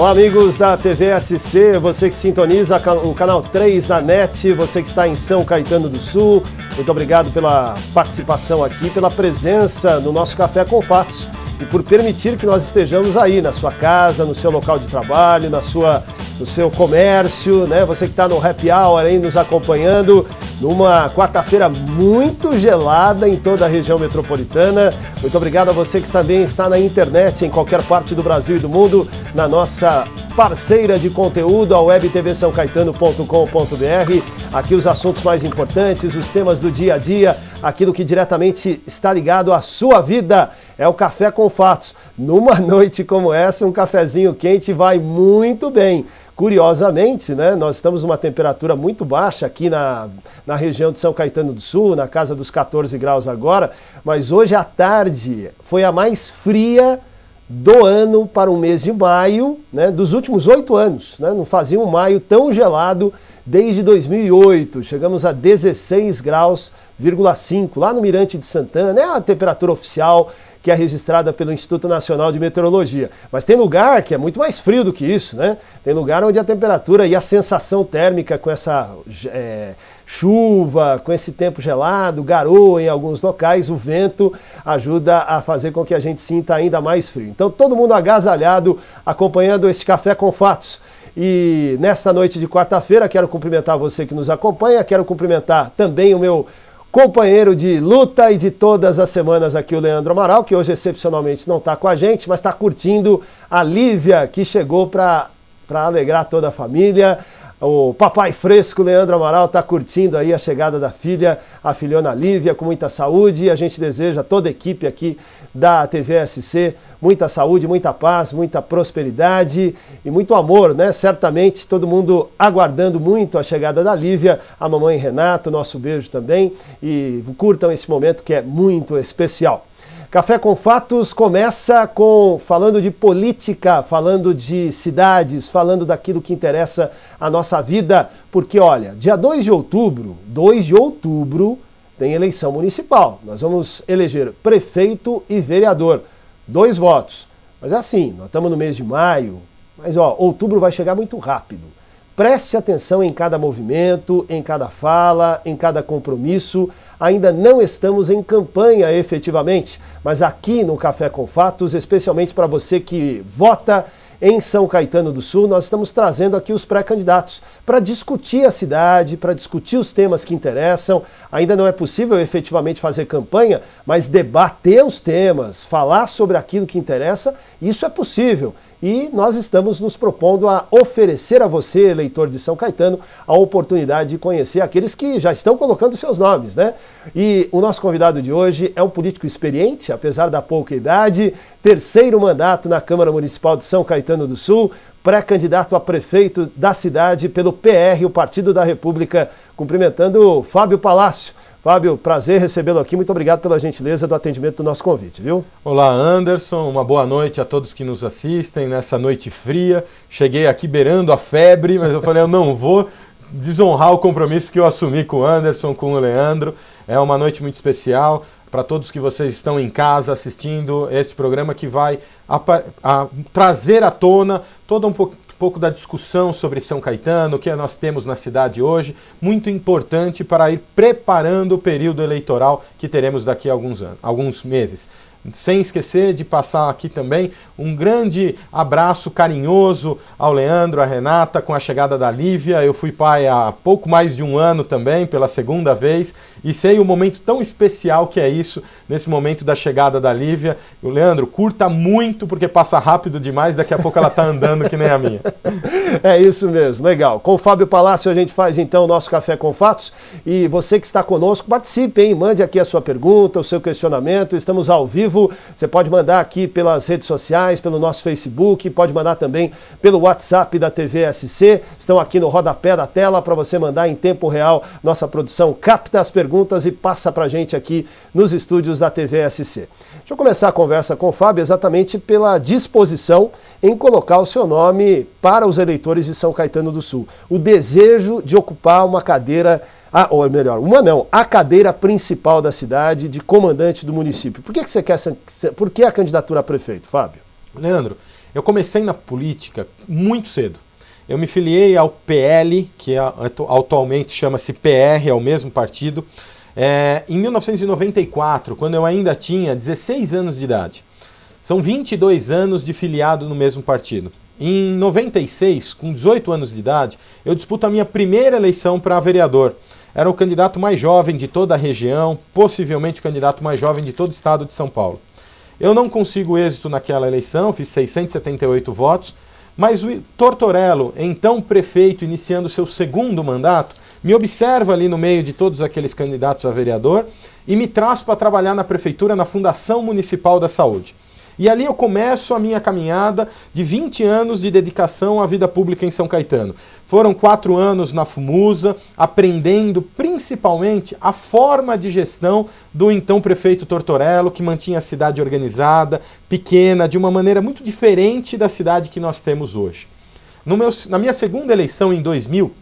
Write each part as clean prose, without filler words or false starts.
Olá, amigos da TVSC, você que sintoniza o canal 3 da NET, você que está em São Caetano do Sul, muito obrigado pela participação aqui, pela presença no nosso Café com Fatos e por permitir que nós estejamos aí na sua casa, no seu local de trabalho, no seu comércio, né? Você que está no Happy Hour aí nos acompanhando numa quarta-feira muito gelada em toda a região metropolitana. Muito obrigado a você que também está na internet em qualquer parte do Brasil e do mundo, na nossa parceira de conteúdo, a webtvsaocaetano.com.br. Aqui os assuntos mais importantes, os temas do dia a dia, aquilo que diretamente está ligado à sua vida. É o Café com Fatos. Numa noite como essa, um cafezinho quente vai muito bem. Curiosamente, né, nós estamos numa temperatura muito baixa aqui na região de São Caetano do Sul, na casa dos 14 graus agora, mas hoje à tarde foi a mais fria do ano para o mês de maio, né, dos últimos 8 anos. Né, não fazia um maio tão gelado desde 2008. Chegamos a 16 graus,5 lá no Mirante de Santana. É a temperatura oficial que é registrada pelo Instituto Nacional de Meteorologia. Mas tem lugar que é muito mais frio do que isso, né? Tem lugar onde a temperatura e a sensação térmica com essa chuva, com esse tempo gelado, garoa em alguns locais, o vento ajuda a fazer com que a gente sinta ainda mais frio. Então todo mundo agasalhado, acompanhando este Café com Fatos. E nesta noite de quarta-feira, quero cumprimentar você que nos acompanha, quero cumprimentar também o meu companheiro de luta e de todas as semanas aqui, o Leandro Amaral, que hoje excepcionalmente não está com a gente, mas está curtindo a Lívia, que chegou para alegrar toda a família. O papai fresco, Leandro Amaral, está curtindo aí a chegada da filha, a filhona Lívia, com muita saúde. E a gente deseja a toda a equipe aqui da TVSC muita saúde, muita paz, muita prosperidade e muito amor, né? Certamente todo mundo aguardando muito a chegada da Lívia, a mamãe Renata, nosso beijo também, e curtam esse momento que é muito especial. Café com Fatos começa falando de política, falando de cidades, falando daquilo que interessa a nossa vida, porque olha, dia 2 de outubro, tem eleição municipal. Nós vamos eleger prefeito e vereador. 2 votos. Mas é assim, nós estamos no mês de maio, mas outubro vai chegar muito rápido. Preste atenção em cada movimento, em cada fala, em cada compromisso. Ainda não estamos em campanha efetivamente, mas aqui no Café com Fatos, especialmente para você que vota em São Caetano do Sul, nós estamos trazendo aqui os pré-candidatos para discutir a cidade, para discutir os temas que interessam. Ainda não é possível efetivamente fazer campanha, mas debater os temas, falar sobre aquilo que interessa, isso é possível. E nós estamos nos propondo a oferecer a você, eleitor de São Caetano, a oportunidade de conhecer aqueles que já estão colocando seus nomes, né? E o nosso convidado de hoje é um político experiente, apesar da pouca idade, 3º mandato na Câmara Municipal de São Caetano do Sul, pré-candidato a prefeito da cidade pelo PR, o Partido da República, cumprimentando Fábio Palácio. Fábio, prazer recebê-lo aqui. Muito obrigado pela gentileza do atendimento do nosso convite, viu? Olá, Anderson. Uma boa noite a todos que nos assistem nessa noite fria. Cheguei aqui beirando a febre, mas eu falei, eu não vou desonrar o compromisso que eu assumi com o Anderson, com o Leandro. É uma noite muito especial para todos que vocês estão em casa assistindo esse programa que vai trazer à tona todo um pouco da discussão sobre São Caetano, o que nós temos na cidade hoje, muito importante para ir preparando o período eleitoral que teremos daqui a alguns meses. Sem esquecer de passar aqui também um grande abraço carinhoso ao Leandro, à Renata, com a chegada da Lívia. Eu fui pai há pouco mais de um ano também, pela 2ª vez, e sei o momento tão especial que é isso, nesse momento da chegada da Lívia. O Leandro, curta muito, porque passa rápido demais, daqui a pouco ela está andando que nem a minha. É isso mesmo, legal. Com o Fábio Palácio a gente faz então o nosso Café com Fatos, e você que está conosco, participe, hein? Mande aqui a sua pergunta, o seu questionamento, estamos ao vivo. Você pode mandar aqui pelas redes sociais, pelo nosso Facebook, pode mandar também pelo WhatsApp da TVSC. Estão aqui no rodapé da tela para você mandar em tempo real. Nossa produção capta as perguntas e passa para a gente aqui nos estúdios da TVSC. Deixa eu começar a conversa com o Fábio exatamente pela disposição em colocar o seu nome para os eleitores de São Caetano do Sul. O desejo de ocupar uma cadeira, ou melhor, a cadeira principal da cidade de comandante do município. Por que você quer, por que a candidatura a prefeito, Fábio? Leandro, Eu comecei na política muito cedo. Eu me filiei ao PL, que atualmente chama-se PR, é o mesmo partido, em 1994, quando eu ainda tinha 16 anos de idade. São 22 anos de filiado no mesmo partido. Em 96, com 18 anos de idade, eu disputo a minha primeira eleição para vereador. Era o candidato mais jovem de toda a região, possivelmente o candidato mais jovem de todo o estado de São Paulo. Eu não consigo êxito naquela eleição, fiz 678 votos, mas o Tortorello, então prefeito, iniciando seu segundo mandato, me observa ali no meio de todos aqueles candidatos a vereador e me traz para trabalhar na prefeitura, na Fundação Municipal da Saúde. E ali eu começo a minha caminhada de 20 anos de dedicação à vida pública em São Caetano. Foram 4 anos na FUMUSA, aprendendo principalmente a forma de gestão do então prefeito Tortorello, que mantinha a cidade organizada, pequena, de uma maneira muito diferente da cidade que nós temos hoje. Na minha segunda eleição, em 2000,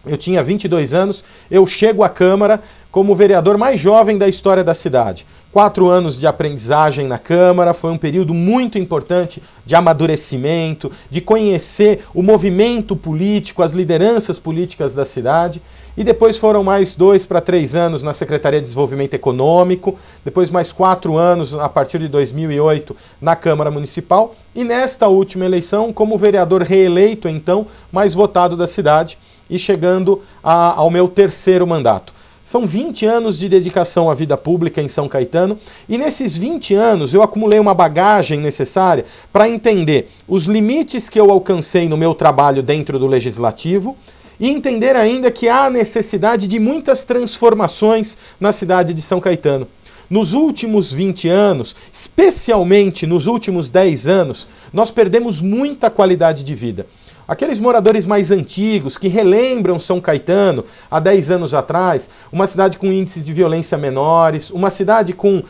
eu tinha 22 anos, eu chego à Câmara como o vereador mais jovem da história da cidade. 4 anos de aprendizagem na Câmara, foi um período muito importante de amadurecimento, de conhecer o movimento político, as lideranças políticas da cidade. E depois foram mais 2 para 3 anos na Secretaria de Desenvolvimento Econômico, depois mais 4 anos, a partir de 2008, na Câmara Municipal. E nesta última eleição, como vereador reeleito, então, mais votado da cidade, e chegando ao meu terceiro mandato. São 20 anos de dedicação à vida pública em São Caetano e nesses 20 anos eu acumulei uma bagagem necessária para entender os limites que eu alcancei no meu trabalho dentro do Legislativo e entender ainda que há necessidade de muitas transformações na cidade de São Caetano. Nos últimos 20 anos, especialmente nos últimos 10 anos, nós perdemos muita qualidade de vida. Aqueles moradores mais antigos que relembram São Caetano há 10 anos atrás, uma cidade com índices de violência menores, uma cidade com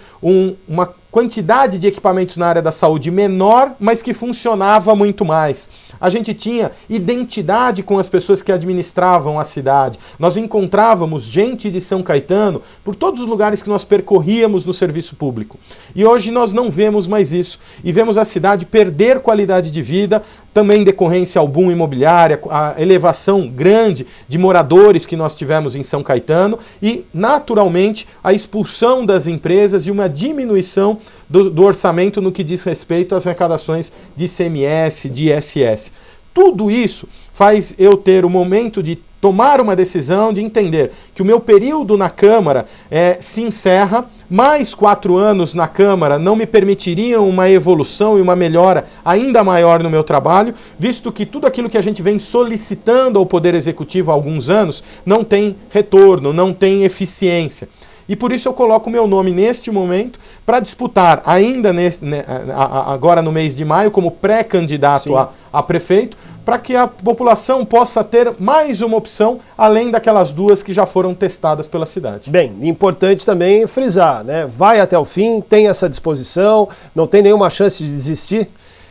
uma quantidade de equipamentos na área da saúde menor, mas que funcionava muito mais. A gente tinha identidade com as pessoas que administravam a cidade. Nós encontrávamos gente de São Caetano por todos os lugares que nós percorríamos no serviço público. E hoje nós não vemos mais isso. E vemos a cidade perder qualidade de vida, também em decorrência ao boom imobiliário, a elevação grande de moradores que nós tivemos em São Caetano e, naturalmente, a expulsão das empresas e uma diminuição do orçamento no que diz respeito às arrecadações de ICMS, de ISS. Tudo isso faz eu ter o momento de tomar uma decisão, de entender que o meu período na Câmara se encerra, mais 4 anos na Câmara não me permitiriam uma evolução e uma melhora ainda maior no meu trabalho, visto que tudo aquilo que a gente vem solicitando ao Poder Executivo há alguns anos não tem retorno, não tem eficiência. E por isso eu coloco o meu nome neste momento para disputar, ainda agora no mês de maio, como pré-candidato a prefeito, para que a população possa ter mais uma opção, além daquelas 2 que já foram testadas pela cidade. Bem, importante também frisar, né? Vai até o fim, tem essa disposição, não tem nenhuma chance de desistir?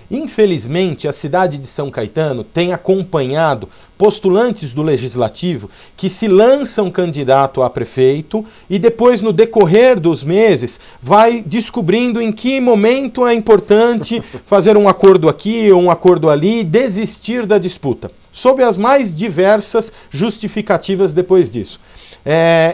Infelizmente, a cidade de São Caetano tem acompanhado postulantes do Legislativo que se lançam candidato a prefeito e depois, no decorrer dos meses, vai descobrindo em que momento é importante fazer um acordo aqui ou um acordo ali e desistir da disputa, sob as mais diversas justificativas depois disso.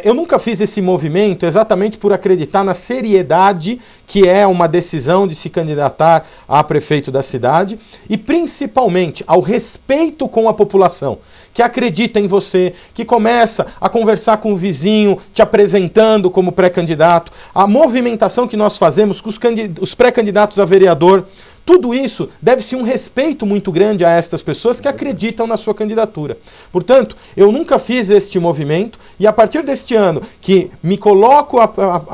Eu nunca fiz esse movimento exatamente por acreditar na seriedade que é uma decisão de se candidatar a prefeito da cidade e principalmente ao respeito com a população, que acredita em você, que começa a conversar com o vizinho, te apresentando como pré-candidato, a movimentação que nós fazemos com os pré-candidatos a vereador. Tudo isso deve-se um respeito muito grande a estas pessoas que acreditam na sua candidatura. Portanto, eu nunca fiz este movimento e a partir deste ano que me coloco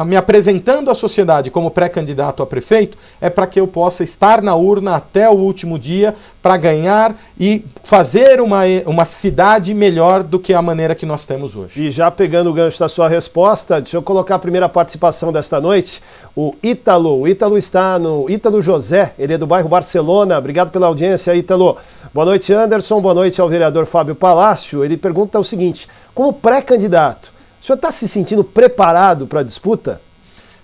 me apresentando à sociedade como pré-candidato a prefeito, é para que eu possa estar na urna até o último dia para ganhar e fazer uma cidade melhor do que a maneira que nós temos hoje. E já pegando o gancho da sua resposta, deixa eu colocar a primeira participação desta noite. O Ítalo está no Ítalo José, ele é do bairro Barcelona. Obrigado pela audiência, Ítalo. Boa noite, Anderson. Boa noite ao vereador Fábio Palácio. Ele pergunta o seguinte: como pré-candidato, o senhor está se sentindo preparado para a disputa?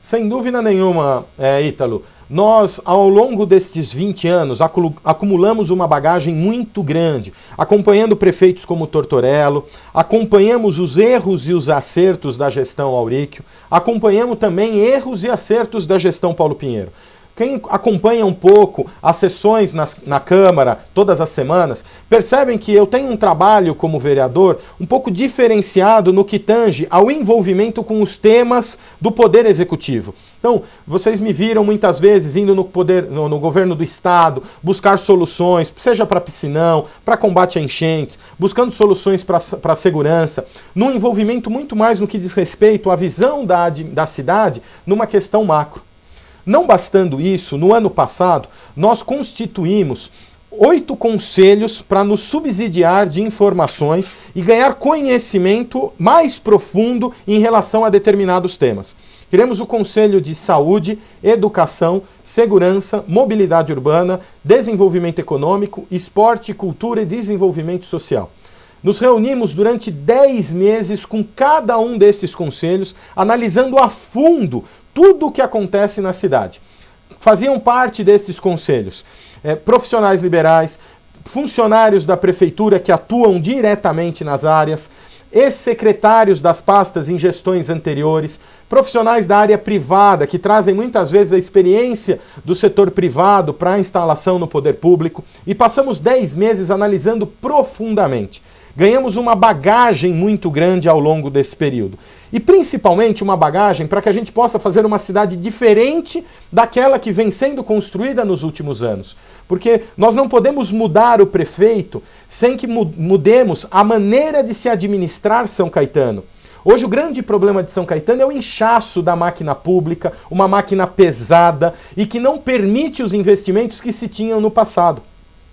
Sem dúvida nenhuma, Ítalo. Nós, ao longo destes 20 anos, acumulamos uma bagagem muito grande, acompanhando prefeitos como Tortorello, acompanhamos os erros e os acertos da gestão Auríquio, acompanhamos também erros e acertos da gestão Paulo Pinheiro. Quem acompanha um pouco as sessões na Câmara, todas as semanas, percebem que eu tenho um trabalho como vereador um pouco diferenciado no que tange ao envolvimento com os temas do Poder Executivo. Então, vocês me viram muitas vezes indo no governo do Estado, buscar soluções, seja para piscinão, para combate a enchentes, buscando soluções para a segurança, num envolvimento muito mais no que diz respeito à visão da cidade numa questão macro. Não bastando isso, no ano passado, nós constituímos 8 conselhos para nos subsidiar de informações e ganhar conhecimento mais profundo em relação a determinados temas. Criamos o Conselho de Saúde, Educação, Segurança, Mobilidade Urbana, Desenvolvimento Econômico, Esporte, Cultura e Desenvolvimento Social. Nos reunimos durante 10 meses com cada um desses conselhos, analisando a fundo tudo o que acontece na cidade. Faziam parte desses conselhos profissionais liberais, funcionários da prefeitura que atuam diretamente nas áreas, ex-secretários das pastas em gestões anteriores, profissionais da área privada que trazem muitas vezes a experiência do setor privado para a instalação no poder público, e passamos 10 meses analisando profundamente. Ganhamos uma bagagem muito grande ao longo desse período. E principalmente uma bagagem para que a gente possa fazer uma cidade diferente daquela que vem sendo construída nos últimos anos. Porque nós não podemos mudar o prefeito sem que mudemos a maneira de se administrar São Caetano. Hoje o grande problema de São Caetano é o inchaço da máquina pública, uma máquina pesada e que não permite os investimentos que se tinham no passado.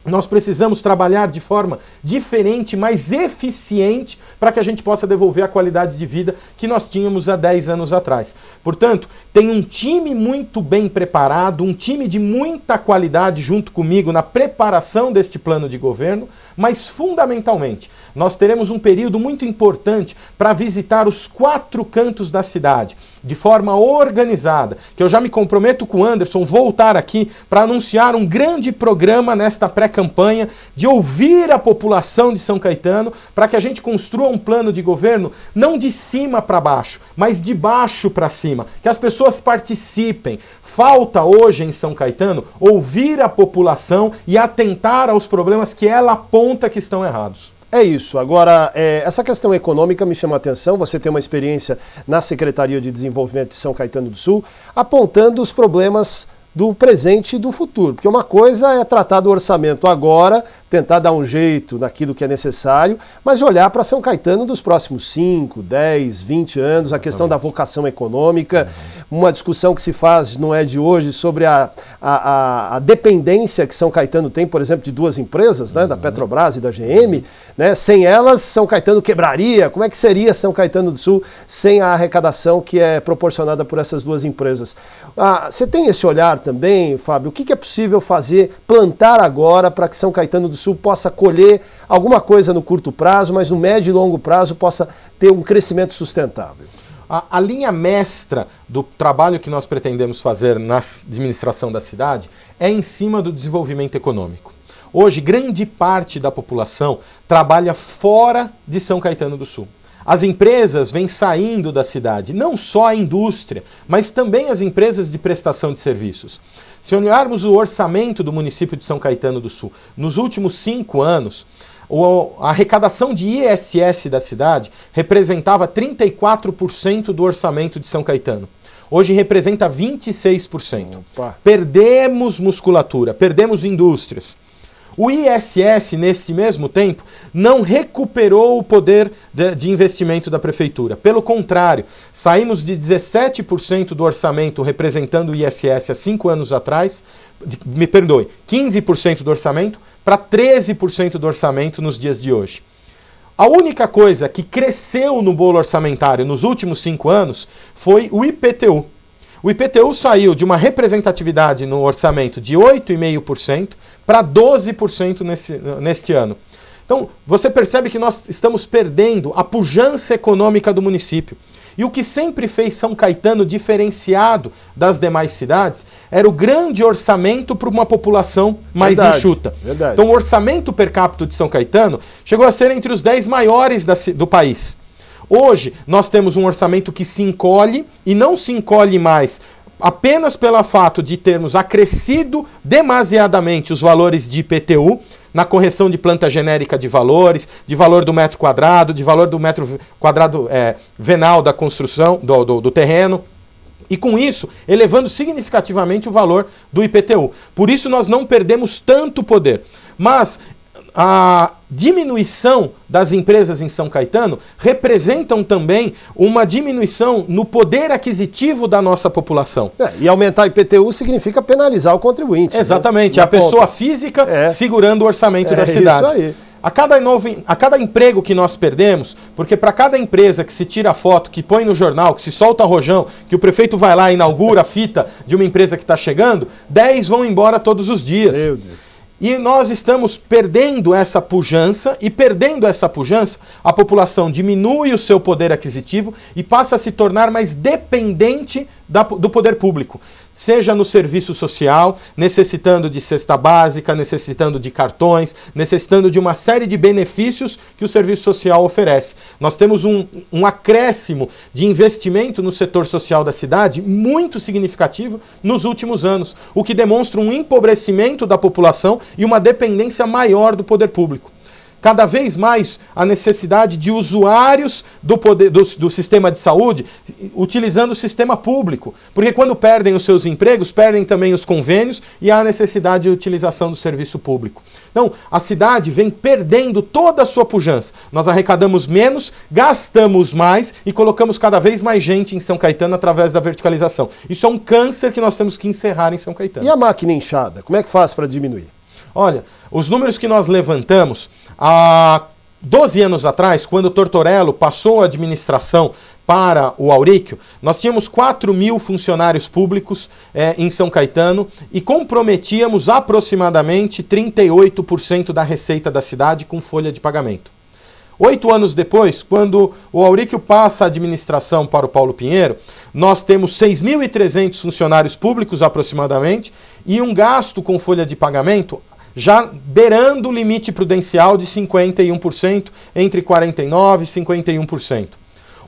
Nós precisamos trabalhar de forma diferente, mais eficiente, para que a gente possa devolver a qualidade de vida que nós tínhamos há 10 anos atrás. Portanto, tem um time muito bem preparado, um time de muita qualidade junto comigo na preparação deste plano de governo, mas fundamentalmente, nós teremos um período muito importante para visitar os 4 cantos da cidade, de forma organizada, que eu já me comprometo com o Anderson voltar aqui para anunciar um grande programa nesta pré-campanha de ouvir a população de São Caetano para que a gente construa um plano de governo não de cima para baixo, mas de baixo para cima, que as pessoas participem. Falta hoje em São Caetano ouvir a população e atentar aos problemas que ela aponta que estão errados. É isso. Agora, essa questão econômica me chama a atenção. Você tem uma experiência na Secretaria de Desenvolvimento de São Caetano do Sul, apontando os problemas do presente e do futuro. Porque uma coisa é tratar do orçamento agora, tentar dar um jeito naquilo que é necessário, mas olhar para São Caetano dos próximos 5, 10, 20 anos, a questão da vocação econômica, uma discussão que se faz, não é de hoje, sobre a dependência que São Caetano tem, por exemplo, de 2 empresas, né, da Petrobras e da GM, né? Sem elas, São Caetano quebraria. Como é que seria São Caetano do Sul sem a arrecadação que é proporcionada por essas 2 empresas? Você tem esse olhar também, Fábio? O que é possível fazer, plantar agora para que São Caetano do Sul possa colher alguma coisa no curto prazo, mas no médio e longo prazo possa ter um crescimento sustentável? A linha mestra do trabalho que nós pretendemos fazer na administração da cidade é em cima do desenvolvimento econômico. Hoje, grande parte da população trabalha fora de São Caetano do Sul. As empresas vêm saindo da cidade, não só a indústria, mas também as empresas de prestação de serviços. Se olharmos o orçamento do município de São Caetano do Sul, nos últimos 5 anos, a arrecadação de ISS da cidade representava 34% do orçamento de São Caetano. Hoje representa 26%. Opa. Perdemos musculatura, perdemos indústrias. O ISS, nesse mesmo tempo, não recuperou o poder de investimento da prefeitura. Pelo contrário, saímos de 17% do orçamento representando o ISS há 5 anos atrás, 15% do orçamento, para 13% do orçamento nos dias de hoje. A única coisa que cresceu no bolo orçamentário nos últimos 5 anos foi o IPTU. O IPTU saiu de uma representatividade no orçamento de 8,5% para 12% neste ano. Então, você percebe que nós estamos perdendo a pujança econômica do município. E o que sempre fez São Caetano diferenciado das demais cidades era o grande orçamento para uma população mais enxuta. Verdade. Então o orçamento per capita de São Caetano chegou a ser entre os 10 maiores do país. Hoje nós temos um orçamento que se encolhe e não se encolhe mais apenas pelo fato de termos acrescido demasiadamente os valores de IPTU, na correção de planta genérica de valores, de valor do metro quadrado, de valor do metro quadrado venal da construção, do terreno, e com isso elevando significativamente o valor do IPTU. Por isso nós não perdemos tanto poder. Mas a diminuição das empresas em São Caetano representam também uma diminuição no poder aquisitivo da nossa população. E aumentar o IPTU significa penalizar o contribuinte. Exatamente, né? a pessoa física segurando o orçamento da cidade. Isso aí. A cada emprego que nós perdemos, porque para cada empresa que se tira foto, que põe no jornal, que se solta rojão, que o prefeito vai lá e inaugura a fita de uma empresa que está chegando, 10 vão embora todos os dias. Meu Deus. E nós estamos perdendo essa pujança, e perdendo essa pujança, a população diminui o seu poder aquisitivo e passa a se tornar mais dependente do poder público. Seja no serviço social, necessitando de cesta básica, necessitando de cartões, necessitando de uma série de benefícios que o serviço social oferece. Nós temos um acréscimo de investimento no setor social da cidade muito significativo nos últimos anos, o que demonstra um empobrecimento da população e uma dependência maior do poder público. Cada vez mais a necessidade de usuários do sistema de saúde utilizando o sistema público. Porque quando perdem os seus empregos, perdem também os convênios e há a necessidade de utilização do serviço público. Então, a cidade vem perdendo toda a sua pujança. Nós arrecadamos menos, gastamos mais e colocamos cada vez mais gente em São Caetano através da verticalização. Isso é um câncer que nós temos que encerrar em São Caetano. E a máquina inchada? Como é que faz para diminuir? Olha, os números que nós levantamos há 12 anos atrás, quando o Tortorello passou a administração para o Auríquio, nós tínhamos 4.000 funcionários públicos em São Caetano e comprometíamos aproximadamente 38% da receita da cidade com folha de pagamento. 8 anos depois, quando o Auríquio passa a administração para o Paulo Pinheiro, nós temos 6.300 funcionários públicos aproximadamente e um gasto com folha de pagamento já beirando o limite prudencial de 51%, entre 49% e 51%.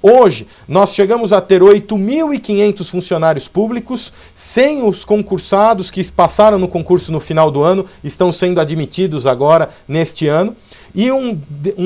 Hoje, nós chegamos a ter 8.500 funcionários públicos, sem os concursados que passaram no concurso no final do ano, estão sendo admitidos agora neste ano, e um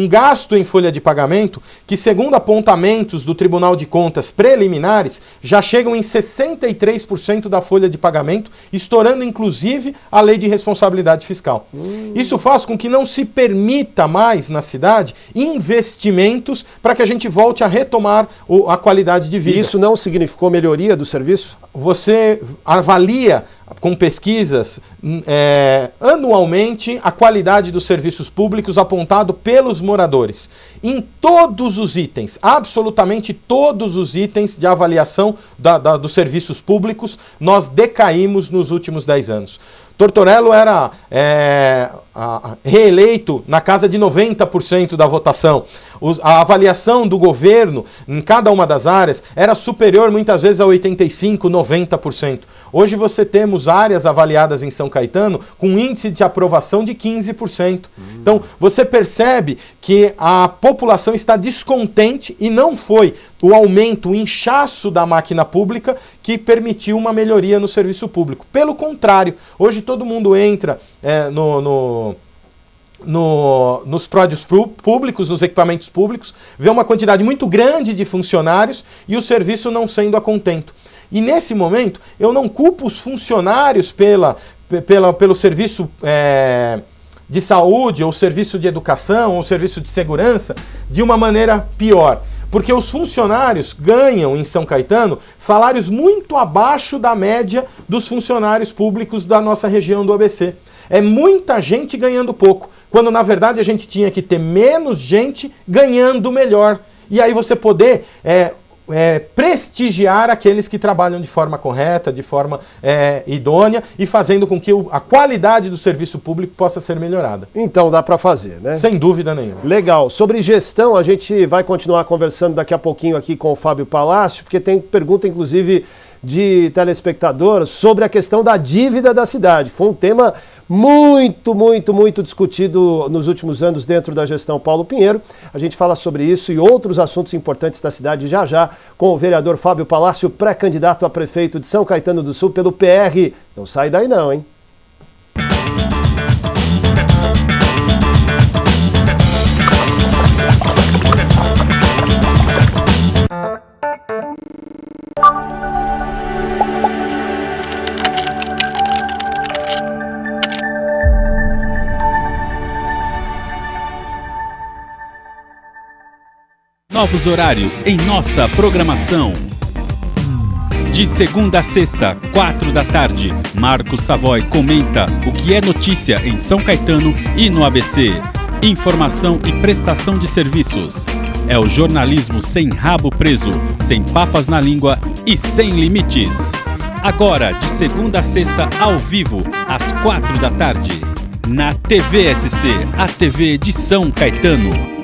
gasto em folha de pagamento que, segundo apontamentos do Tribunal de Contas preliminares, já chegam em 63% da folha de pagamento, estourando inclusive a lei de responsabilidade fiscal. Isso faz com que não se permita mais na cidade investimentos para que a gente volte a retomar a qualidade de vida. E isso não significou melhoria do serviço? Você avalia com pesquisas anualmente a qualidade dos serviços públicos apontado pelos moradores. Em todos os itens, absolutamente todos os itens de avaliação dos serviços públicos, nós decaímos nos últimos 10 anos. Tortorello era reeleito na casa de 90% da votação. A avaliação do governo em cada uma das áreas era superior muitas vezes a 85%, 90%. Hoje você temos áreas avaliadas em São Caetano com índice de aprovação de 15%. Então você percebe que a população está descontente e não foi o aumento, o inchaço da máquina pública que permitiu uma melhoria no serviço público. Pelo contrário, hoje todo mundo entra nos prédios públicos, nos equipamentos públicos, vê uma quantidade muito grande de funcionários e o serviço não sendo a contento. E nesse momento, eu não culpo os funcionários pelo serviço de saúde, ou serviço de educação, ou serviço de segurança, de uma maneira pior. Porque os funcionários ganham em São Caetano salários muito abaixo da média dos funcionários públicos da nossa região do ABC. É muita gente ganhando pouco, quando na verdade a gente tinha que ter menos gente ganhando melhor. E aí você poder prestigiar aqueles que trabalham de forma correta, de forma idônea e fazendo com que a qualidade do serviço público possa ser melhorada. Então dá para fazer, né? Sem dúvida nenhuma. Legal. Sobre gestão, a gente vai continuar conversando daqui a pouquinho aqui com o Fábio Palácio, porque tem pergunta, inclusive, de telespectador sobre a questão da dívida da cidade. Foi um tema muito discutido nos últimos anos dentro da gestão Paulo Pinheiro. A gente fala sobre isso e outros assuntos importantes da cidade já com o vereador Fábio Palácio, pré-candidato a prefeito de São Caetano do Sul pelo PR. Não sai daí não, hein? Novos horários em nossa programação. De segunda a sexta, 4 da tarde, Marcos Savoy comenta o que é notícia em São Caetano e no ABC. Informação e prestação de serviços. É o jornalismo sem rabo preso, sem papas na língua e sem limites. Agora, de segunda a sexta, ao vivo, às 4 da tarde. Na TVSC, a TV de São Caetano.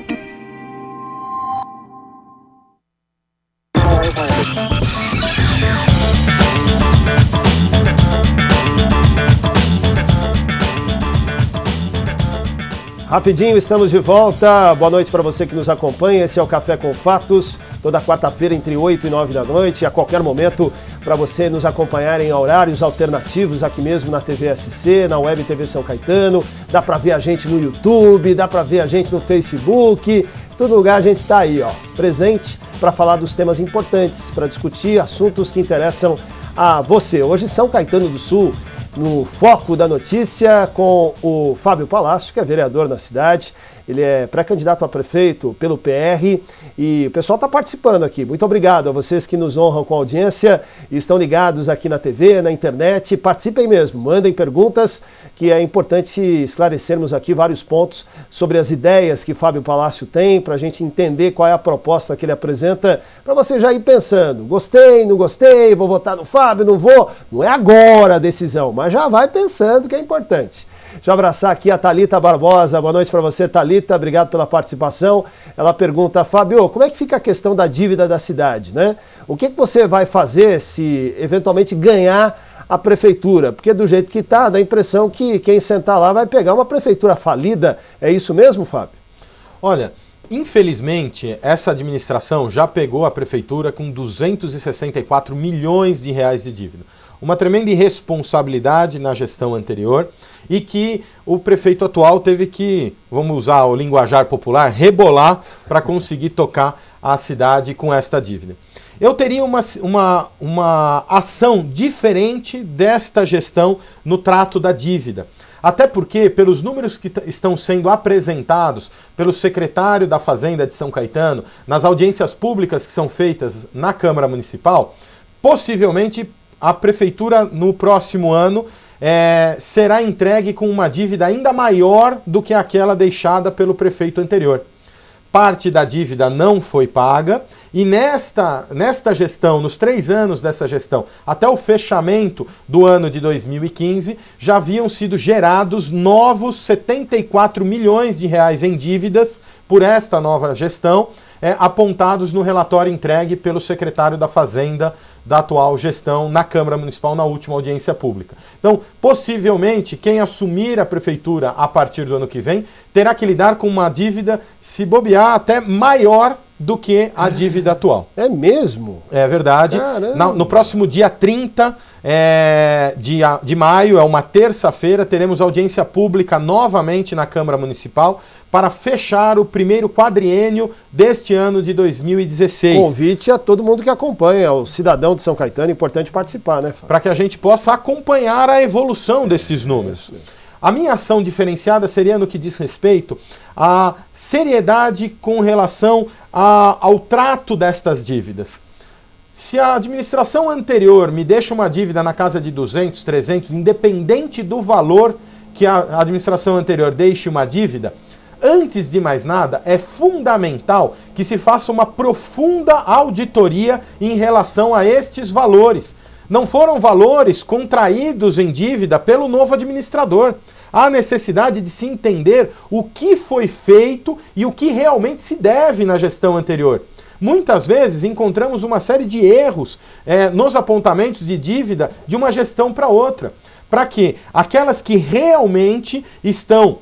Rapidinho, estamos de volta. Boa noite para você que nos acompanha. Esse é o Café com Fatos, toda quarta-feira entre 8 e 9 da noite. A qualquer momento, para você nos acompanhar em horários alternativos aqui mesmo na TVSC, na Web TV São Caetano. Dá para ver a gente no YouTube, dá para ver a gente no Facebook. Todo lugar a gente está aí, ó, presente para falar dos temas importantes, para discutir assuntos que interessam a você. Hoje, São Caetano do Sul, no foco da notícia, com o Fábio Palácio, que é vereador na cidade. Ele é pré-candidato a prefeito pelo PR e o pessoal está participando aqui. Muito obrigado a vocês que nos honram com a audiência e estão ligados aqui na TV, na internet. Participem mesmo, mandem perguntas, que é importante esclarecermos aqui vários pontos sobre as ideias que Fábio Palácio tem, para a gente entender qual é a proposta que ele apresenta, para você já ir pensando, gostei, não gostei, vou votar no Fábio, não vou. Não é agora a decisão, mas já vai pensando, que é importante. Deixa eu abraçar aqui a Thalita Barbosa. Boa noite para você, Thalita. Obrigado pela participação. Ela pergunta, Fábio, como é que fica a questão da dívida da cidade, né? O que você vai fazer se eventualmente ganhar a prefeitura? Porque do jeito que está, dá a impressão que quem sentar lá vai pegar uma prefeitura falida. É isso mesmo, Fábio? Olha, infelizmente, essa administração já pegou a prefeitura com 264 milhões de reais de dívida. Uma tremenda irresponsabilidade na gestão anterior e que o prefeito atual teve que, vamos usar o linguajar popular, rebolar para conseguir tocar a cidade com esta dívida. Eu teria uma ação diferente desta gestão no trato da dívida. Até porque, pelos números que estão sendo apresentados pelo secretário da Fazenda de São Caetano, nas audiências públicas que são feitas na Câmara Municipal, possivelmente a prefeitura no próximo ano será entregue com uma dívida ainda maior do que aquela deixada pelo prefeito anterior. Parte da dívida não foi paga e nesta gestão, nos 3 anos dessa gestão, até o fechamento do ano de 2015, já haviam sido gerados novos 74 milhões de reais em dívidas por esta nova gestão, apontados no relatório entregue pelo secretário da Fazenda da atual gestão na Câmara Municipal na última audiência pública. Então, possivelmente, quem assumir a prefeitura a partir do ano que vem terá que lidar com uma dívida, se bobear, até maior do que a dívida atual. É mesmo? É verdade. No próximo dia 30 de maio, é uma terça-feira, teremos audiência pública novamente na Câmara Municipal para fechar o primeiro quadriênio deste ano de 2016. Convite a todo mundo que acompanha, o cidadão de São Caetano, importante participar, né? Para que a gente possa acompanhar a evolução desses números. A minha ação diferenciada seria no que diz respeito à seriedade com relação ao trato destas dívidas. Se a administração anterior me deixa uma dívida na casa de 200, 300, independente do valor que a administração anterior deixe uma dívida, antes de mais nada, é fundamental que se faça uma profunda auditoria em relação a estes valores. Não foram valores contraídos em dívida pelo novo administrador. Há necessidade de se entender o que foi feito e o que realmente se deve na gestão anterior. Muitas vezes encontramos uma série de erros nos apontamentos de dívida de uma gestão para outra. Para que aquelas que realmente estão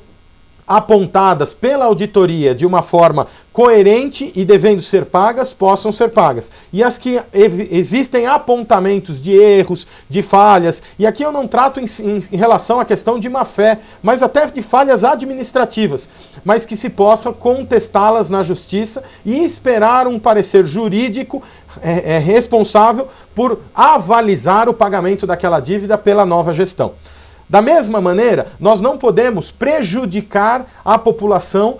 apontadas pela auditoria de uma forma coerente e devendo ser pagas, possam ser pagas. E as que existem apontamentos de erros, de falhas, e aqui eu não trato em relação à questão de má-fé, mas até de falhas administrativas, mas que se possa contestá-las na justiça e esperar um parecer jurídico responsável por avalizar o pagamento daquela dívida pela nova gestão. Da mesma maneira, nós não podemos prejudicar a população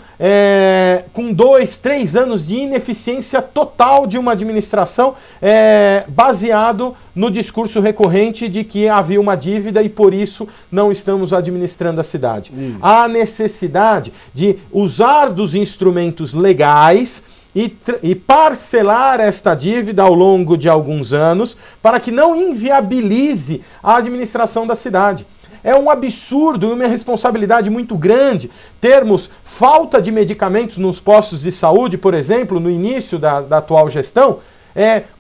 com 2, 3 anos de ineficiência total de uma administração baseado no discurso recorrente de que havia uma dívida e por isso não estamos administrando a cidade. Há necessidade de usar dos instrumentos legais e parcelar esta dívida ao longo de alguns anos para que não inviabilize a administração da cidade. É um absurdo e uma responsabilidade muito grande termos falta de medicamentos nos postos de saúde, por exemplo, no início da atual gestão,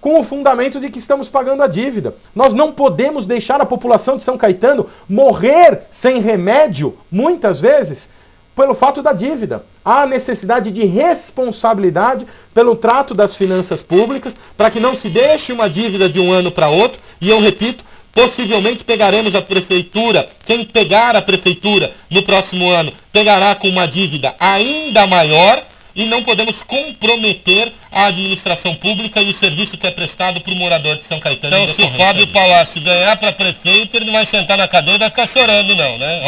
com o fundamento de que estamos pagando a dívida. Nós não podemos deixar a população de São Caetano morrer sem remédio, muitas vezes, pelo fato da dívida. Há necessidade de responsabilidade pelo trato das finanças públicas para que não se deixe uma dívida de um ano para outro, e eu repito, possivelmente pegaremos a prefeitura, quem pegar a prefeitura no próximo ano, pegará com uma dívida ainda maior e não podemos comprometer a administração pública e o serviço que é prestado para o morador de São Caetano. Então, se o Fábio Palácio ganhar para prefeito, ele não vai sentar na cadeira e vai ficar chorando, não, né?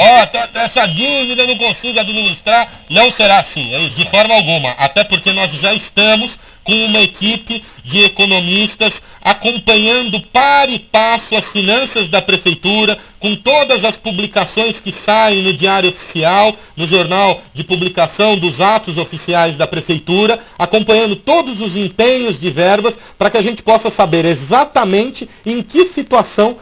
Essa dívida eu não consigo administrar. Não será assim, de forma alguma. Até porque nós já estamos com uma equipe de economistas acompanhando par e passo as finanças da prefeitura, com todas as publicações que saem no Diário Oficial, no jornal de publicação dos atos oficiais da prefeitura, acompanhando todos os empenhos de verbas, para que a gente possa saber exatamente em que situação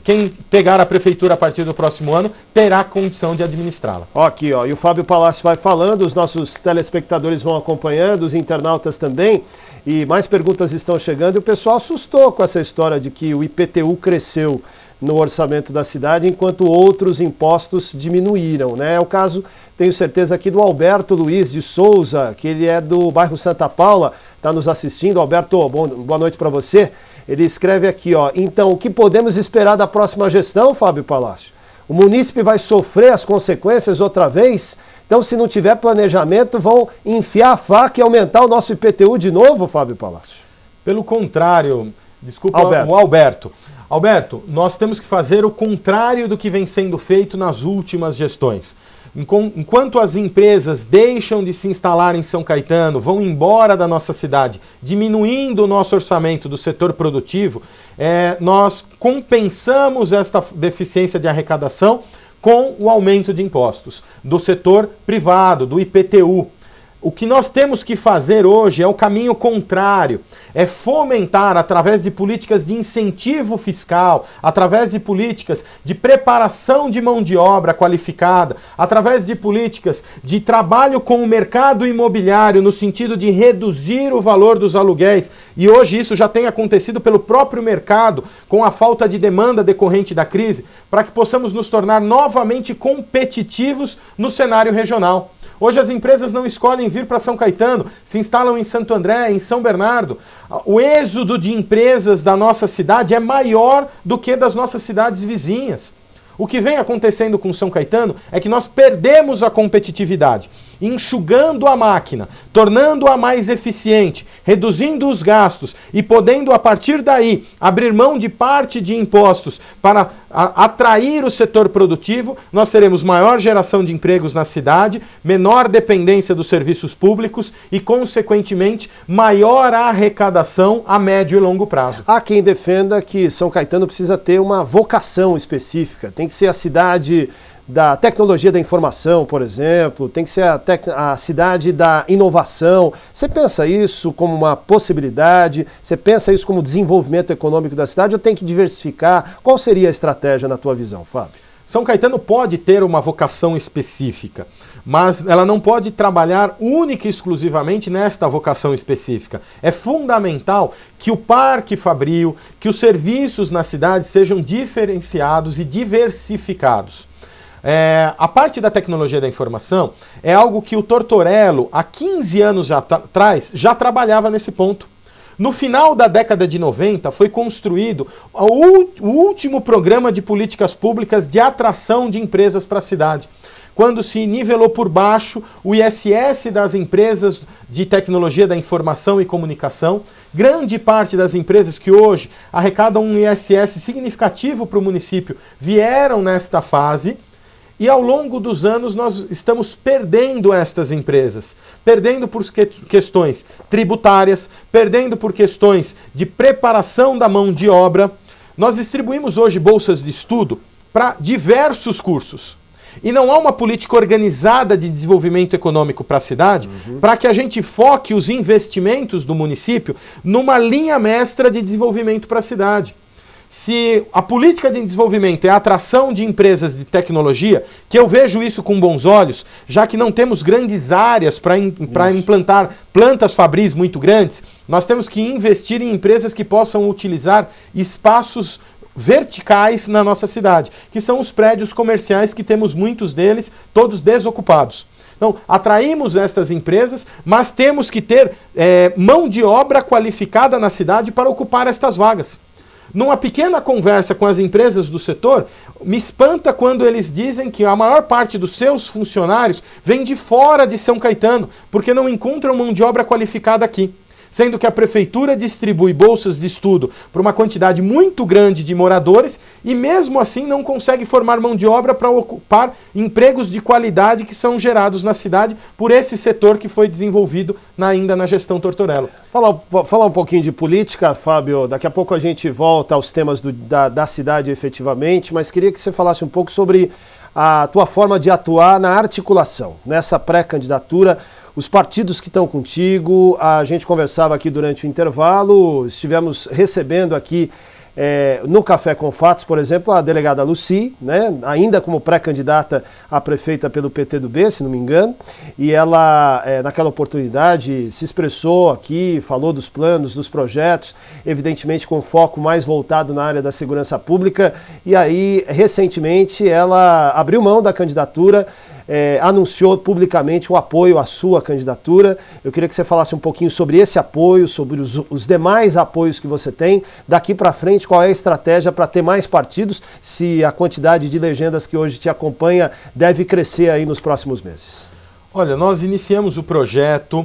quem pegar a prefeitura a partir do próximo ano terá condição de administrá-la. Aqui, ó, e o Fábio Palácio vai falando, os nossos telespectadores vão acompanhando, os internautas também, e mais perguntas estão chegando, e o pessoal assustou com essa história de que o IPTU cresceu no orçamento da cidade, enquanto outros impostos diminuíram, né? É o caso, tenho certeza, aqui do Alberto Luiz de Souza, que ele é do bairro Santa Paula, está nos assistindo. Alberto, boa noite para você. Ele escreve aqui, ó, então, o que podemos esperar da próxima gestão, Fábio Palácio? O munícipe vai sofrer as consequências outra vez? Então, se não tiver planejamento, vão enfiar a faca e aumentar o nosso IPTU de novo, Fábio Palácio? Pelo contrário, desculpa, Alberto. Alberto, nós temos que fazer o contrário do que vem sendo feito nas últimas gestões. Enquanto as empresas deixam de se instalar em São Caetano, vão embora da nossa cidade, diminuindo o nosso orçamento do setor produtivo, nós compensamos esta deficiência de arrecadação com o aumento de impostos do setor privado, do IPTU. O que nós temos que fazer hoje é o caminho contrário, é fomentar através de políticas de incentivo fiscal, através de políticas de preparação de mão de obra qualificada, através de políticas de trabalho com o mercado imobiliário no sentido de reduzir o valor dos aluguéis. E hoje isso já tem acontecido pelo próprio mercado, com a falta de demanda decorrente da crise, para que possamos nos tornar novamente competitivos no cenário regional. Hoje as empresas não escolhem vir para São Caetano, se instalam em Santo André, em São Bernardo. O êxodo de empresas da nossa cidade é maior do que das nossas cidades vizinhas. O que vem acontecendo com São Caetano é que nós perdemos a competitividade, enxugando a máquina, tornando-a mais eficiente, reduzindo os gastos e podendo, a partir daí, abrir mão de parte de impostos para atrair o setor produtivo. Nós teremos maior geração de empregos na cidade, menor dependência dos serviços públicos e, consequentemente, maior arrecadação a médio e longo prazo. Há quem defenda que São Caetano precisa ter uma vocação específica, tem que ser a cidade da tecnologia da informação, por exemplo, tem que ser a cidade da inovação. Você pensa isso como uma possibilidade? Você pensa isso como desenvolvimento econômico da cidade ou tem que diversificar? Qual seria a estratégia na tua visão, Fábio? São Caetano pode ter uma vocação específica, mas ela não pode trabalhar única e exclusivamente nesta vocação específica. É fundamental que o parque fabril, que os serviços na cidade sejam diferenciados e diversificados. A parte da tecnologia da informação é algo que o Tortorello, há 15 anos atrás, já trabalhava nesse ponto. No final da década de 90, foi construído o último programa de políticas públicas de atração de empresas para a cidade, quando se nivelou por baixo o ISS das empresas de tecnologia da informação e comunicação. Grande parte das empresas que hoje arrecadam um ISS significativo para o município vieram nesta fase. E ao longo dos anos nós estamos perdendo estas empresas, perdendo por questões tributárias, perdendo por questões de preparação da mão de obra. Nós distribuímos hoje bolsas de estudo para diversos cursos. E não há uma política organizada de desenvolvimento econômico para a cidade, para que a gente foque os investimentos do município numa linha mestra de desenvolvimento para a cidade. Se a política de desenvolvimento é a atração de empresas de tecnologia, que eu vejo isso com bons olhos, já que não temos grandes áreas para implantar plantas fabris muito grandes, nós temos que investir em empresas que possam utilizar espaços verticais na nossa cidade, que são os prédios comerciais, que temos muitos deles, todos desocupados. Então, atraímos estas empresas, mas temos que ter mão de obra qualificada na cidade para ocupar estas vagas. Numa pequena conversa com as empresas do setor, me espanta quando eles dizem que a maior parte dos seus funcionários vem de fora de São Caetano, porque não encontram mão de obra qualificada aqui. Sendo que a prefeitura distribui bolsas de estudo para uma quantidade muito grande de moradores e mesmo assim não consegue formar mão de obra para ocupar empregos de qualidade que são gerados na cidade por esse setor que foi desenvolvido ainda na gestão Tortorello. Falar um pouquinho de política, Fábio, daqui a pouco a gente volta aos temas da cidade efetivamente, mas queria que você falasse um pouco sobre a tua forma de atuar na articulação, nessa pré-candidatura. Os partidos que estão contigo, a gente conversava aqui durante o intervalo, estivemos recebendo aqui no Café com Fatos, por exemplo, a delegada Lucy, né, ainda como pré-candidata a prefeita pelo PTdoB, se não me engano, e ela, naquela oportunidade, se expressou aqui, falou dos planos, dos projetos, evidentemente com foco mais voltado na área da segurança pública, e aí, recentemente, ela abriu mão da candidatura, anunciou publicamente o apoio à sua candidatura. Eu queria que você falasse um pouquinho sobre esse apoio, sobre os demais apoios que você tem. Daqui para frente, qual é a estratégia para ter mais partidos, se a quantidade de legendas que hoje te acompanha deve crescer aí nos próximos meses? Olha, nós iniciamos o projeto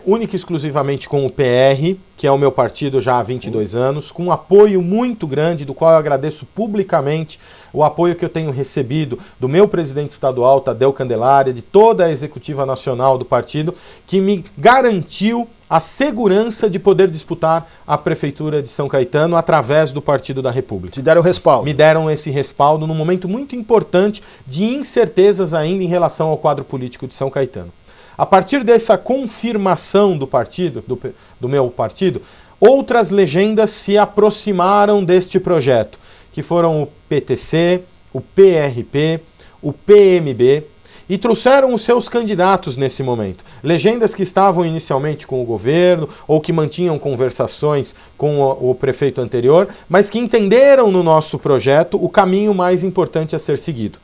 única e exclusivamente com o PR, que é o meu partido já há 22 anos, com um apoio muito grande, do qual eu agradeço publicamente o apoio que eu tenho recebido do meu presidente estadual, Tadeu Candelária, de toda a executiva nacional do partido, que me garantiu a segurança de poder disputar a Prefeitura de São Caetano através do Partido da República. Te deram respaldo? Me deram esse respaldo num momento muito importante de incertezas ainda em relação ao quadro político de São Caetano. A partir dessa confirmação do partido, do meu partido, outras legendas se aproximaram deste projeto, que foram o PTC, o PRP, o PMB, e trouxeram os seus candidatos nesse momento. Legendas que estavam inicialmente com o governo ou que mantinham conversações com o prefeito anterior, mas que entenderam no nosso projeto o caminho mais importante a ser seguido.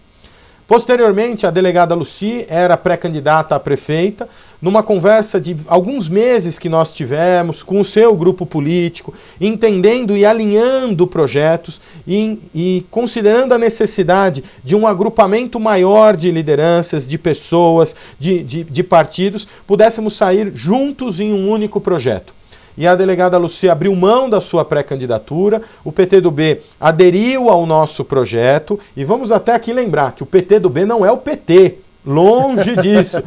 Posteriormente, a delegada Lucy era pré-candidata a prefeita, numa conversa de alguns meses que nós tivemos com o seu grupo político, entendendo e alinhando projetos e considerando a necessidade de um agrupamento maior de lideranças, de pessoas, de partidos, pudéssemos sair juntos em um único projeto. E a delegada Lucy abriu mão da sua pré-candidatura, o PTdoB aderiu ao nosso projeto, e vamos até aqui lembrar que o PTdoB não é o PT. Longe disso.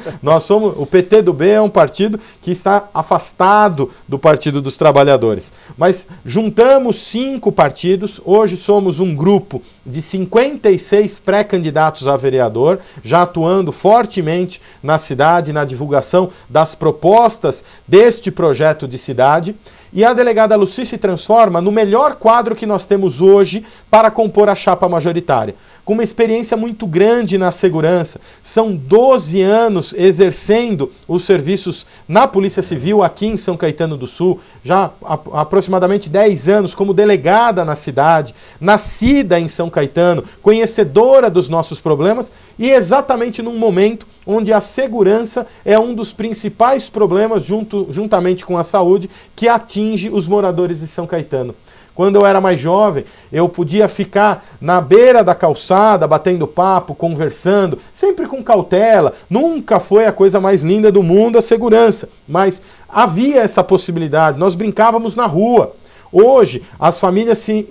O PTB é um partido que está afastado do Partido dos Trabalhadores. Mas juntamos 5 partidos, hoje somos um grupo de 56 pré-candidatos a vereador, já atuando fortemente na cidade, na divulgação das propostas deste projeto de cidade. E a delegada Lucy se transforma no melhor quadro que nós temos hoje para compor a chapa majoritária. Com uma experiência muito grande na segurança, são 12 anos exercendo os serviços na Polícia Civil aqui em São Caetano do Sul, já aproximadamente 10 anos como delegada na cidade, nascida em São Caetano, conhecedora dos nossos problemas e exatamente num momento onde a segurança é um dos principais problemas, juntamente com a saúde, que atinge os moradores de São Caetano. Quando eu era mais jovem, eu podia ficar na beira da calçada, batendo papo, conversando, sempre com cautela. Nunca foi a coisa mais linda do mundo a segurança, mas havia essa possibilidade. Nós brincávamos na rua. Hoje, as famílias se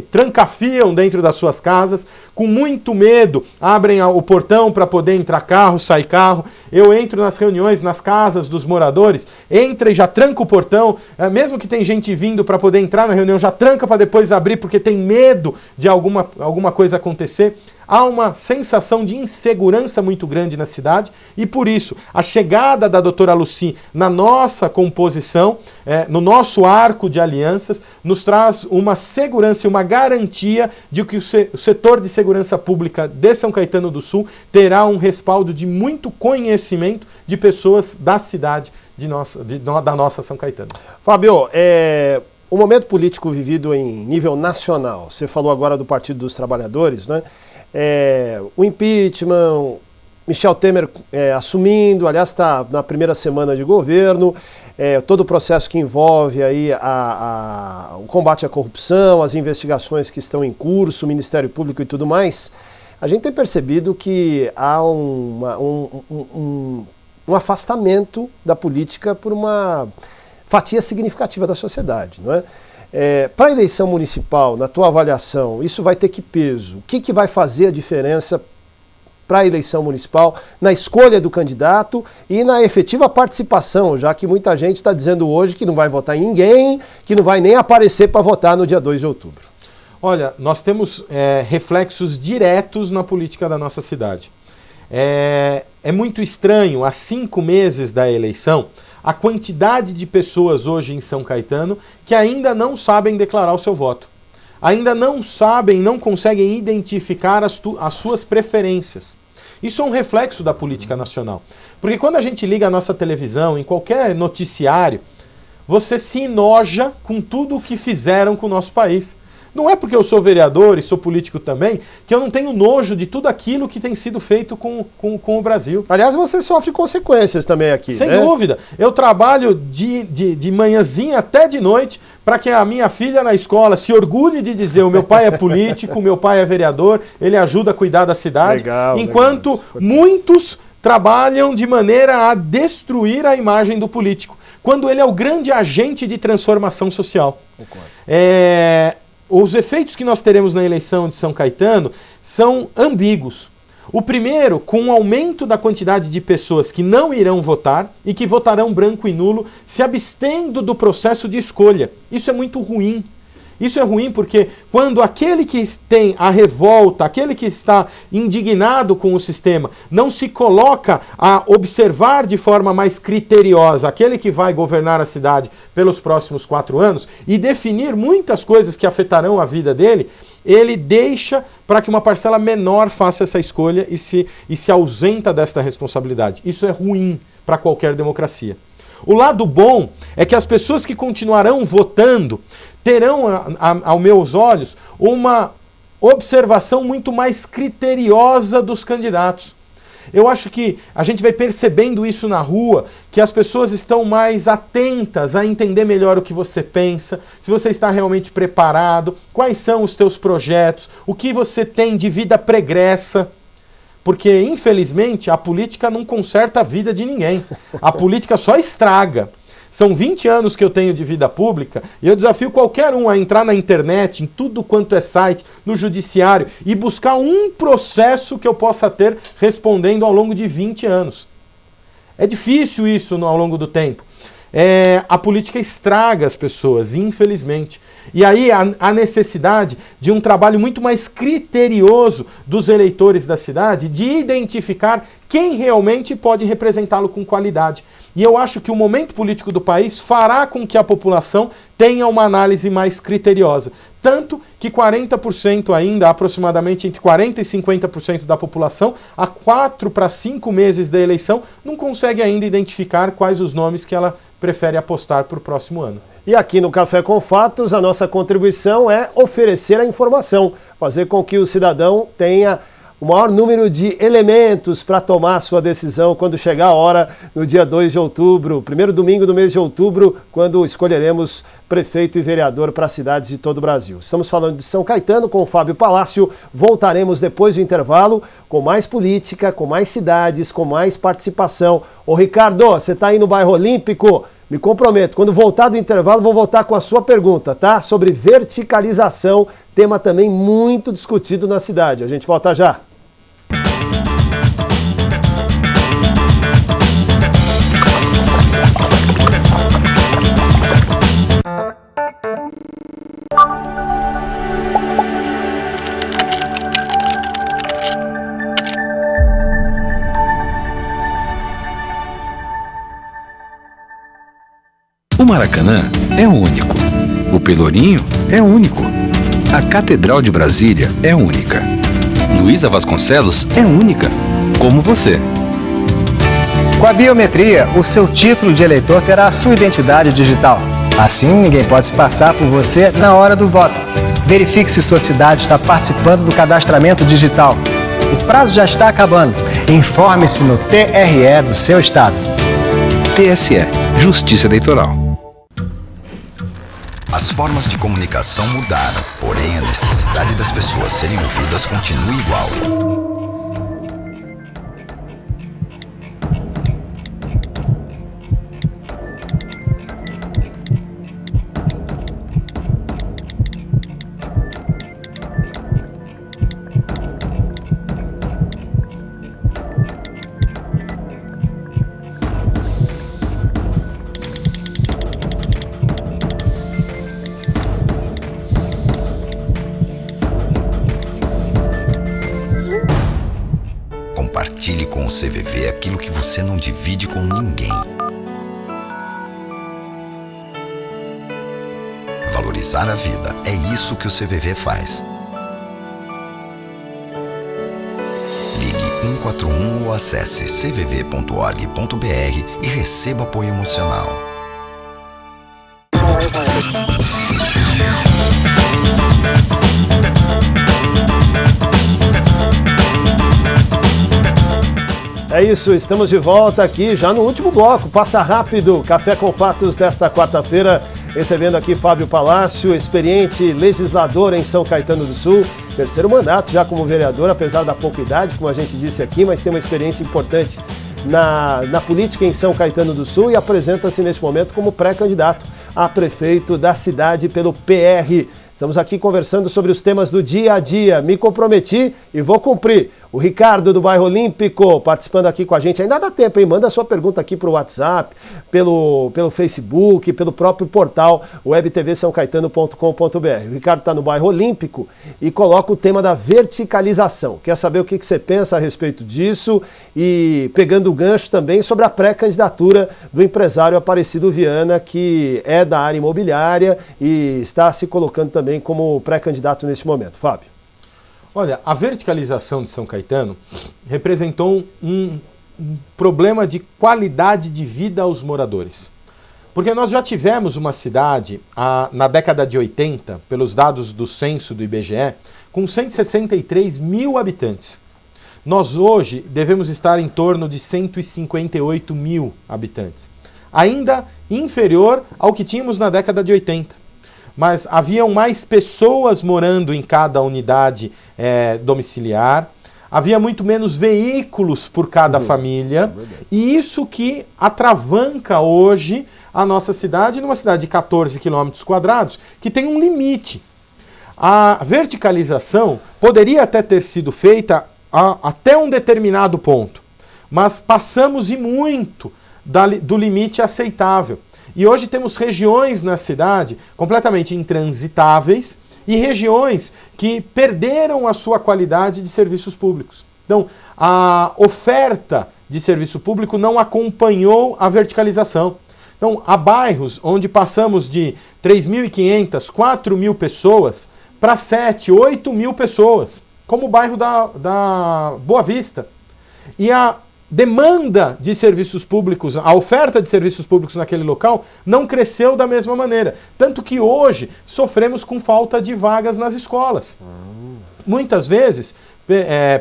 trancafiam dentro das suas casas, com muito medo, abrem o portão para poder entrar carro, sair carro. Eu entro nas reuniões, nas casas dos moradores, entra e já tranca o portão, mesmo que tem gente vindo para poder entrar na reunião, já tranca para depois abrir, porque tem medo de alguma coisa acontecer. Há uma sensação de insegurança muito grande na cidade e, por isso, a chegada da doutora Lucy na nossa composição, no nosso arco de alianças, nos traz uma segurança e uma garantia de que o setor de segurança pública de São Caetano do Sul terá um respaldo de muito conhecimento de pessoas da cidade da nossa São Caetano. Fábio, o momento político vivido em nível nacional, você falou agora do Partido dos Trabalhadores, né? O impeachment, Michel Temer assumindo, aliás está na primeira semana de governo, todo o processo que envolve aí o combate à corrupção, as investigações que estão em curso, o Ministério Público e tudo mais, a gente tem percebido que há um afastamento da política por uma fatia significativa da sociedade, não é? Para a eleição municipal, na tua avaliação, isso vai ter que peso? O que vai fazer a diferença para a eleição municipal, na escolha do candidato e na efetiva participação, já que muita gente está dizendo hoje que não vai votar em ninguém, que não vai nem aparecer para votar no dia 2 de outubro? Olha, nós temos reflexos diretos na política da nossa cidade. É muito estranho, há 5 meses da eleição, a quantidade de pessoas hoje em São Caetano que ainda não sabem declarar o seu voto. Ainda não sabem, não conseguem identificar as suas preferências. Isso é um reflexo da política nacional. Porque quando a gente liga a nossa televisão, em qualquer noticiário, você se enoja com tudo o que fizeram com o nosso país. Não é porque eu sou vereador e sou político também que eu não tenho nojo de tudo aquilo que tem sido feito com o Brasil. Aliás, você sofre consequências também aqui, Sem dúvida. Eu trabalho de manhãzinha até de noite para que a minha filha na escola se orgulhe de dizer o meu pai é político, o meu pai é vereador, ele ajuda a cuidar da cidade. Legal, enquanto muitos trabalham de maneira a destruir a imagem do político, quando ele é o grande agente de transformação social. Os efeitos que nós teremos na eleição de São Caetano são ambíguos. O primeiro, com o aumento da quantidade de pessoas que não irão votar e que votarão branco e nulo, se abstendo do processo de escolha. Isso é muito ruim. Isso é ruim porque quando aquele que tem a revolta, aquele que está indignado com o sistema, não se coloca a observar de forma mais criteriosa aquele que vai governar a cidade pelos próximos 4 anos e definir muitas coisas que afetarão a vida dele, ele deixa para que uma parcela menor faça essa escolha e se ausenta desta responsabilidade. Isso é ruim para qualquer democracia. O lado bom é que as pessoas que continuarão votando terão, aos meus olhos, uma observação muito mais criteriosa dos candidatos. Eu acho que a gente vai percebendo isso na rua, que as pessoas estão mais atentas a entender melhor o que você pensa, se você está realmente preparado, quais são os teus projetos, o que você tem de vida pregressa. Porque, infelizmente, a política não conserta a vida de ninguém. A política só estraga. São 20 anos que eu tenho de vida pública e eu desafio qualquer um a entrar na internet, em tudo quanto é site, no judiciário e buscar um processo que eu possa ter respondendo ao longo de 20 anos. É difícil isso ao longo do tempo. A política estraga as pessoas, infelizmente. E aí a necessidade de um trabalho muito mais criterioso dos eleitores da cidade, de identificar quem realmente pode representá-lo com qualidade. E eu acho que o momento político do país fará com que a população tenha uma análise mais criteriosa. Tanto que 40% ainda, aproximadamente entre 40% e 50% da população, há 4 para 5 meses da eleição, não consegue ainda identificar quais os nomes que ela prefere apostar para o próximo ano. E aqui no Café com Fatos, a nossa contribuição é oferecer a informação, fazer com que o cidadão tenha o maior número de elementos para tomar a sua decisão quando chegar a hora, no dia 2 de outubro, primeiro domingo do mês de outubro, quando escolheremos prefeito e vereador para cidades de todo o Brasil. Estamos falando de São Caetano com o Fábio Palácio. Voltaremos depois do intervalo com mais política, com mais cidades, com mais participação. Ô Ricardo, você está aí no bairro Olímpico? Me comprometo, quando voltar do intervalo, vou voltar com a sua pergunta, tá? Sobre verticalização, tema também muito discutido na cidade. A gente volta já. O Maracanã é único. O Pelourinho é único. A Catedral de Brasília é única. Luísa Vasconcelos é única, como você. Com a biometria, o seu título de eleitor terá a sua identidade digital. Assim, ninguém pode se passar por você na hora do voto. Verifique se sua cidade está participando do cadastramento digital. O prazo já está acabando. Informe-se no TRE do seu estado. TSE, Justiça Eleitoral. As formas de comunicação mudaram, porém a necessidade das pessoas serem ouvidas continua igual. Compartilhe com o CVV aquilo que você não divide com ninguém. Valorizar a vida, é isso que o CVV faz. Ligue 141 ou acesse cvv.org.br e receba apoio emocional. É isso, estamos de volta aqui já no último bloco, passa rápido, Café com Fatos desta quarta-feira, recebendo aqui Fábio Palácio, experiente legislador em São Caetano do Sul, terceiro mandato já como vereador, apesar da pouca idade, como a gente disse aqui, mas tem uma experiência importante na política em São Caetano do Sul e apresenta-se neste momento como pré-candidato a prefeito da cidade pelo PR. Estamos aqui conversando sobre os temas do dia a dia. Me comprometi e vou cumprir. O Ricardo do bairro Olímpico participando aqui com a gente. Ainda dá tempo, hein? Manda sua pergunta aqui para o WhatsApp, pelo Facebook, pelo próprio portal webtvsaocaetano.com.br. O Ricardo está no bairro Olímpico e coloca o tema da verticalização. Quer saber o que você pensa a respeito disso? E pegando o gancho também sobre a pré-candidatura do empresário Aparecido Viana, que é da área imobiliária e está se colocando também como pré-candidato neste momento. Fábio. Olha, a verticalização de São Caetano representou um problema de qualidade de vida aos moradores. Porque nós já tivemos uma cidade, na década de 80, pelos dados do censo do IBGE, com 163 mil habitantes. Nós hoje devemos estar em torno de 158 mil habitantes. Ainda inferior ao que tínhamos na década de 80. Mas haviam mais pessoas morando em cada unidade domiciliar, havia muito menos veículos por cada família, e isso que atravanca hoje a nossa cidade, numa cidade de 14 quilômetros quadrados, que tem um limite. A verticalização poderia até ter sido feita até um determinado ponto, mas passamos e muito do limite aceitável. E hoje temos regiões na cidade completamente intransitáveis e regiões que perderam a sua qualidade de serviços públicos. Então, a oferta de serviço público não acompanhou a verticalização. Então, há bairros onde passamos de 3.500, 4.000 pessoas para 7, 8.000 pessoas, como o bairro da Boa Vista. E a demanda de serviços públicos, a oferta de serviços públicos naquele local não cresceu da mesma maneira. Tanto que hoje sofremos com falta de vagas nas escolas. Muitas vezes,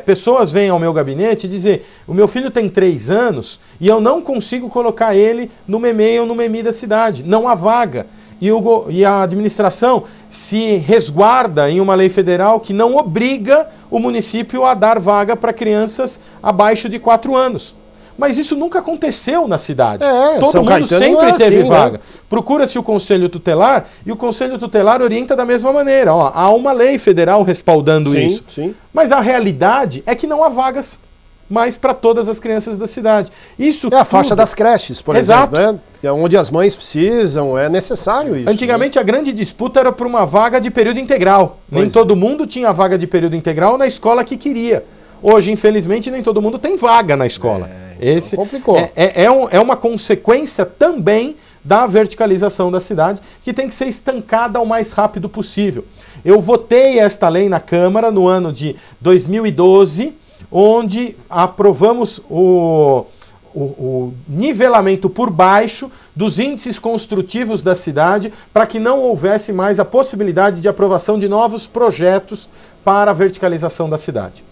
pessoas vêm ao meu gabinete e dizem: o meu filho tem 3 anos e eu não consigo colocar ele no MEMEI ou no MEMI da cidade. Não há vaga. E a administração se resguarda em uma lei federal que não obriga o município a dar vaga para crianças abaixo de 4 anos. Mas isso nunca aconteceu na cidade. Todo São mundo Caetano sempre teve assim, vaga. né? Procura-se o Conselho Tutelar e o Conselho Tutelar orienta da mesma maneira. Ó, há uma lei federal respaldando isso. Sim. Mas a realidade é que não há vagas mais para todas as crianças da cidade. Isso É a faixa das creches, por Exato. exemplo, né? É onde as mães precisam, é necessário isso. Antigamente a grande disputa era por uma vaga de período integral. Nem todo mundo tinha vaga de período integral na escola que queria. Hoje, infelizmente, nem todo mundo tem vaga na escola. Esse complicou. É uma consequência também da verticalização da cidade, que tem que ser estancada o mais rápido possível. Eu votei esta lei na Câmara no ano de 2012, onde aprovamos o nivelamento por baixo dos índices construtivos da cidade, para que não houvesse mais a possibilidade de aprovação de novos projetos para a verticalização da cidade.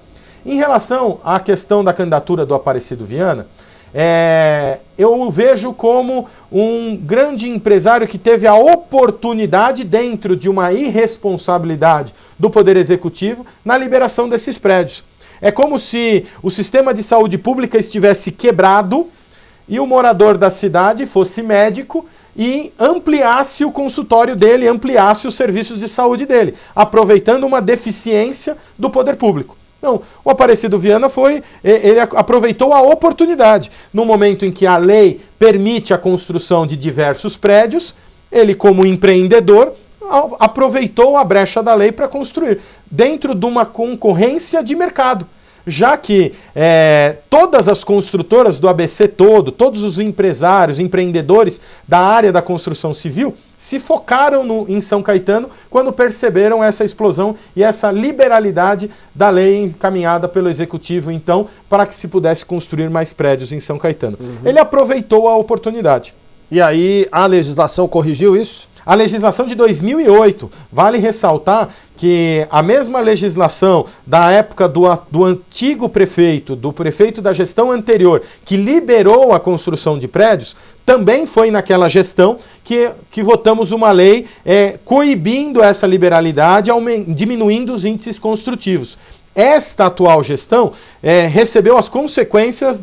Em relação à questão da candidatura do Aparecido Viana, eu o vejo como um grande empresário que teve a oportunidade, dentro de uma irresponsabilidade do Poder Executivo, na liberação desses prédios. É como se o sistema de saúde pública estivesse quebrado e o morador da cidade fosse médico e ampliasse o consultório dele, ampliasse os serviços de saúde dele, aproveitando uma deficiência do poder público. Não, o Aparecido Viana ele aproveitou a oportunidade. No momento em que a lei permite a construção de diversos prédios, ele, como empreendedor, aproveitou a brecha da lei para construir, dentro de uma concorrência de mercado. Já que todas as construtoras do ABC todos os empresários, empreendedores da área da construção civil, se focaram em São Caetano quando perceberam essa explosão e essa liberalidade da lei encaminhada pelo Executivo, então, para que se pudesse construir mais prédios em São Caetano. Ele aproveitou a oportunidade. E aí a legislação corrigiu isso? A legislação de 2008, vale ressaltar que a mesma legislação da época do antigo prefeito, do prefeito da gestão anterior, que liberou a construção de prédios, também foi naquela gestão que votamos uma lei coibindo essa liberalidade, diminuindo os índices construtivos. Esta atual gestão recebeu as consequências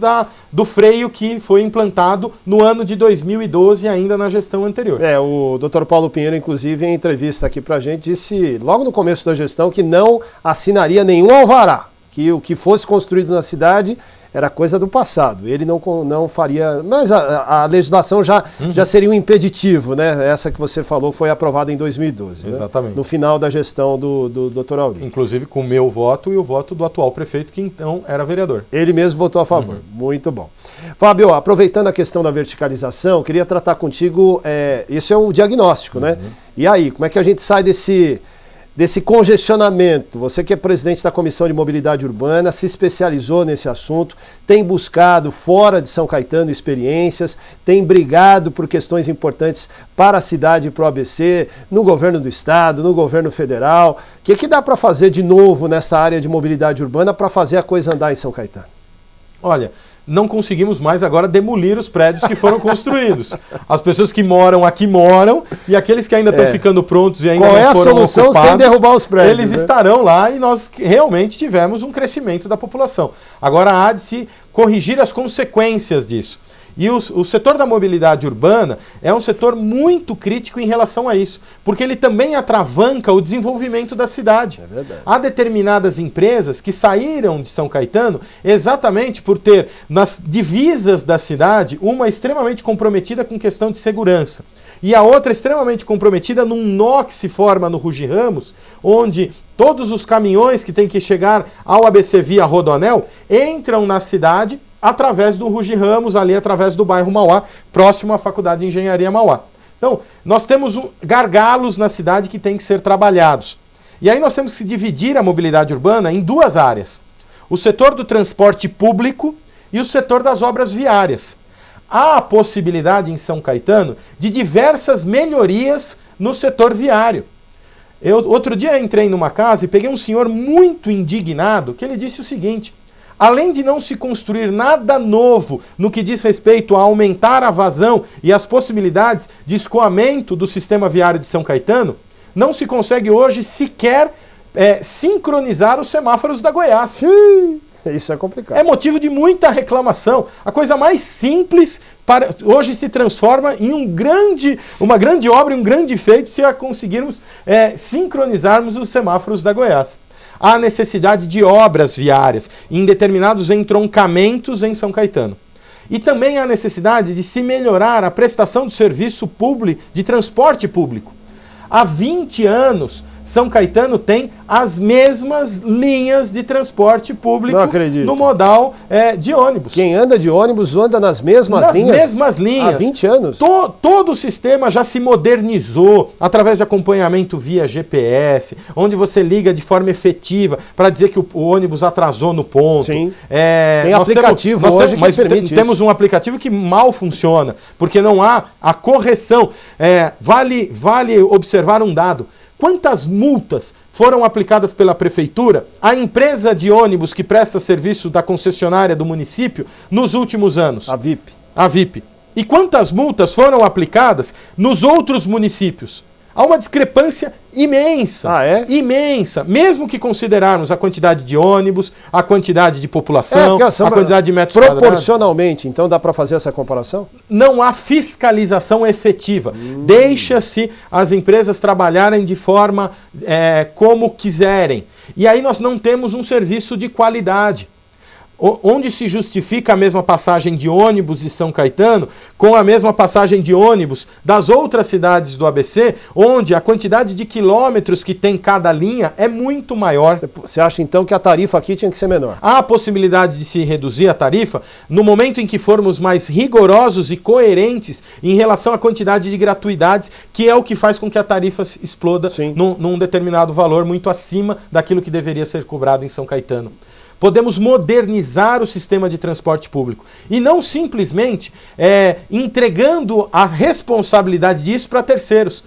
do freio que foi implantado no ano de 2012, ainda na gestão anterior. O Dr. Paulo Pinheiro, inclusive, em entrevista aqui pra gente, disse logo no começo da gestão que não assinaria nenhum alvará, que o que fosse construído na cidade era coisa do passado. Ele não faria... Mas a legislação já seria um impeditivo, né? Essa que você falou foi aprovada em 2012. Exatamente. Né? No final da gestão do Dr. Aurim. Inclusive com o meu voto e o voto do atual prefeito, que então era vereador. Ele mesmo votou a favor. Muito bom. Fábio, aproveitando a questão da verticalização, queria tratar contigo... Esse é o diagnóstico, né? E aí, como é que a gente sai desse congestionamento? Você que é presidente da Comissão de Mobilidade Urbana, se especializou nesse assunto, tem buscado fora de São Caetano experiências, tem brigado por questões importantes para a cidade e para o ABC, no governo do estado, no governo federal. O que dá para fazer de novo nessa área de mobilidade urbana para fazer a coisa andar em São Caetano? Olha, não conseguimos mais agora demolir os prédios que foram construídos. As pessoas que moram aqui moram, e aqueles que ainda estão ficando prontos e ainda não foram ocupados... Qual é a solução sem derrubar os prédios? Eles estarão lá e nós realmente tivemos um crescimento da população. Agora há de se corrigir as consequências disso. E o setor da mobilidade urbana é um setor muito crítico em relação a isso, porque ele também atravanca o desenvolvimento da cidade. É verdade. Há determinadas empresas que saíram de São Caetano exatamente por ter nas divisas da cidade uma extremamente comprometida com questão de segurança. E a outra extremamente comprometida num nó que se forma no Rugi Ramos, onde todos os caminhões que têm que chegar ao ABC via Rodoanel entram na cidade através do Rugi Ramos, ali através do bairro Mauá, próximo à Faculdade de Engenharia Mauá. Então, nós temos gargalos na cidade que têm que ser trabalhados. E aí nós temos que dividir a mobilidade urbana em duas áreas. O setor do transporte público e o setor das obras viárias. Há a possibilidade em São Caetano de diversas melhorias no setor viário. Outro dia entrei numa casa e peguei um senhor muito indignado, que ele disse o seguinte: além de não se construir nada novo no que diz respeito a aumentar a vazão e as possibilidades de escoamento do sistema viário de São Caetano, não se consegue hoje sequer sincronizar os semáforos da Goiás. Sim, isso é complicado. É motivo de muita reclamação. A coisa mais simples hoje se transforma em uma grande obra, um grande feito, se conseguirmos sincronizarmos os semáforos da Goiás. Há necessidade de obras viárias em determinados entroncamentos em São Caetano. E também há necessidade de se melhorar a prestação do serviço público de transporte público. Há 20 anos, São Caetano tem as mesmas linhas de transporte público no modal de ônibus. Quem anda de ônibus anda nas mesmas linhas? Nas mesmas linhas. Há 20 anos. Todo o sistema já se modernizou através de acompanhamento via GPS, onde você liga de forma efetiva para dizer que o ônibus atrasou no ponto. Sim. Tem aplicativo hoje que permite temos isso. um aplicativo que mal funciona, porque não há a correção. Vale observar um dado. Quantas multas foram aplicadas pela prefeitura à empresa de ônibus que presta serviço da concessionária do município nos últimos anos? A VIP. A VIP. E quantas multas foram aplicadas nos outros municípios? Há uma discrepância imensa. Ah, é? Imensa. Mesmo que considerarmos a quantidade de ônibus, a quantidade de população, a quantidade de metros quadrados. Proporcionalmente, então dá para fazer essa comparação? Não há fiscalização efetiva. Deixa-se as empresas trabalharem de forma como quiserem. E aí nós não temos um serviço de qualidade. Onde se justifica a mesma passagem de ônibus de São Caetano com a mesma passagem de ônibus das outras cidades do ABC, onde a quantidade de quilômetros que tem cada linha é muito maior. Você acha então que a tarifa aqui tinha que ser menor? Há a possibilidade de se reduzir a tarifa no momento em que formos mais rigorosos e coerentes em relação à quantidade de gratuidades, que é o que faz com que a tarifa exploda num determinado valor muito acima daquilo que deveria ser cobrado em São Caetano. Podemos modernizar o sistema de transporte público e não simplesmente entregando a responsabilidade disso para terceiros.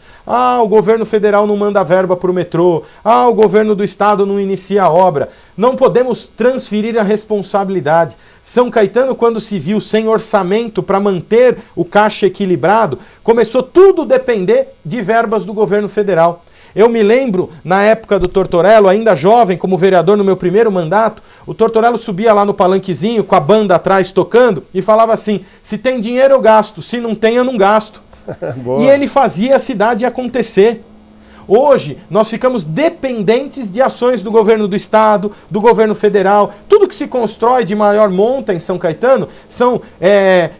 O governo federal não manda verba para o metrô, o governo do estado não inicia a obra. Não podemos transferir a responsabilidade. São Caetano, quando se viu sem orçamento para manter o caixa equilibrado, começou tudo a depender de verbas do governo federal. Eu me lembro, na época do Tortorello, ainda jovem, como vereador no meu primeiro mandato, o Tortorello subia lá no palanquezinho com a banda atrás tocando e falava assim: se tem dinheiro eu gasto, se não tem eu não gasto. E ele fazia a cidade acontecer. Hoje, nós ficamos dependentes de ações do governo do estado, do governo federal. Tudo que se constrói de maior monta em São Caetano são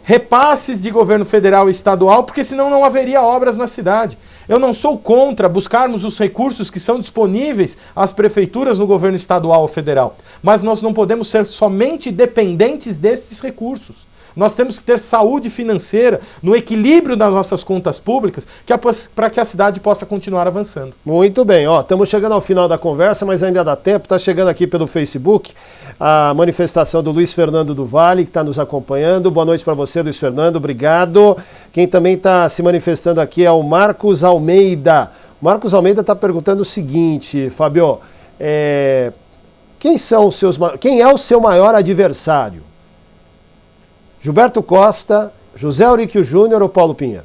repasses de governo federal e estadual, porque senão não haveria obras na cidade. Eu não sou contra buscarmos os recursos que são disponíveis às prefeituras no governo estadual ou federal, mas nós não podemos ser somente dependentes destes recursos. Nós temos que ter saúde financeira no equilíbrio das nossas contas públicas para que a cidade possa continuar avançando. Muito bem, estamos chegando ao final da conversa, mas ainda dá tempo. Está chegando aqui pelo Facebook a manifestação do Luiz Fernando do Vale, que está nos acompanhando. Boa noite para você, Luiz Fernando, obrigado. Quem também está se manifestando aqui é o Marcos Almeida. O Marcos Almeida está perguntando o seguinte: Fábio, quem é o seu maior adversário? Gilberto Costa, José Auríquio Júnior ou Paulo Pinheiro?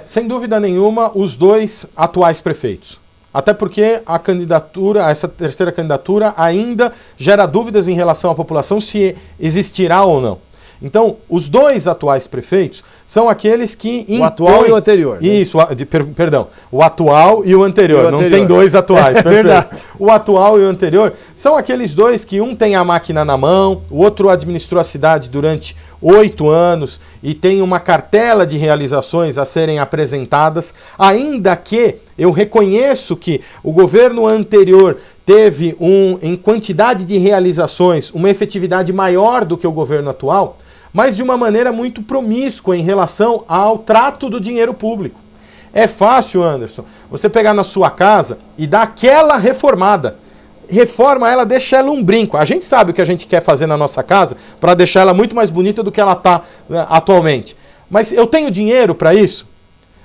Sem dúvida nenhuma, os dois atuais prefeitos. Até porque a candidatura, essa terceira candidatura, ainda gera dúvidas em relação à população se existirá ou não. Então, os dois atuais prefeitos são aqueles que impõem... O atual e o anterior. Isso, perdão. O atual e o anterior. Não tem dois atuais. É verdade. O atual e o anterior são aqueles dois que um tem a máquina na mão, o outro administrou a cidade durante 8 anos e tem uma cartela de realizações a serem apresentadas, ainda que eu reconheço que o governo anterior teve, em quantidade de realizações, uma efetividade maior do que o governo atual, mas de uma maneira muito promíscua em relação ao trato do dinheiro público. É fácil, Anderson, você pegar na sua casa e dar aquela reformada. Reforma ela, deixa ela um brinco. A gente sabe o que a gente quer fazer na nossa casa para deixar ela muito mais bonita do que ela está atualmente. Mas eu tenho dinheiro para isso?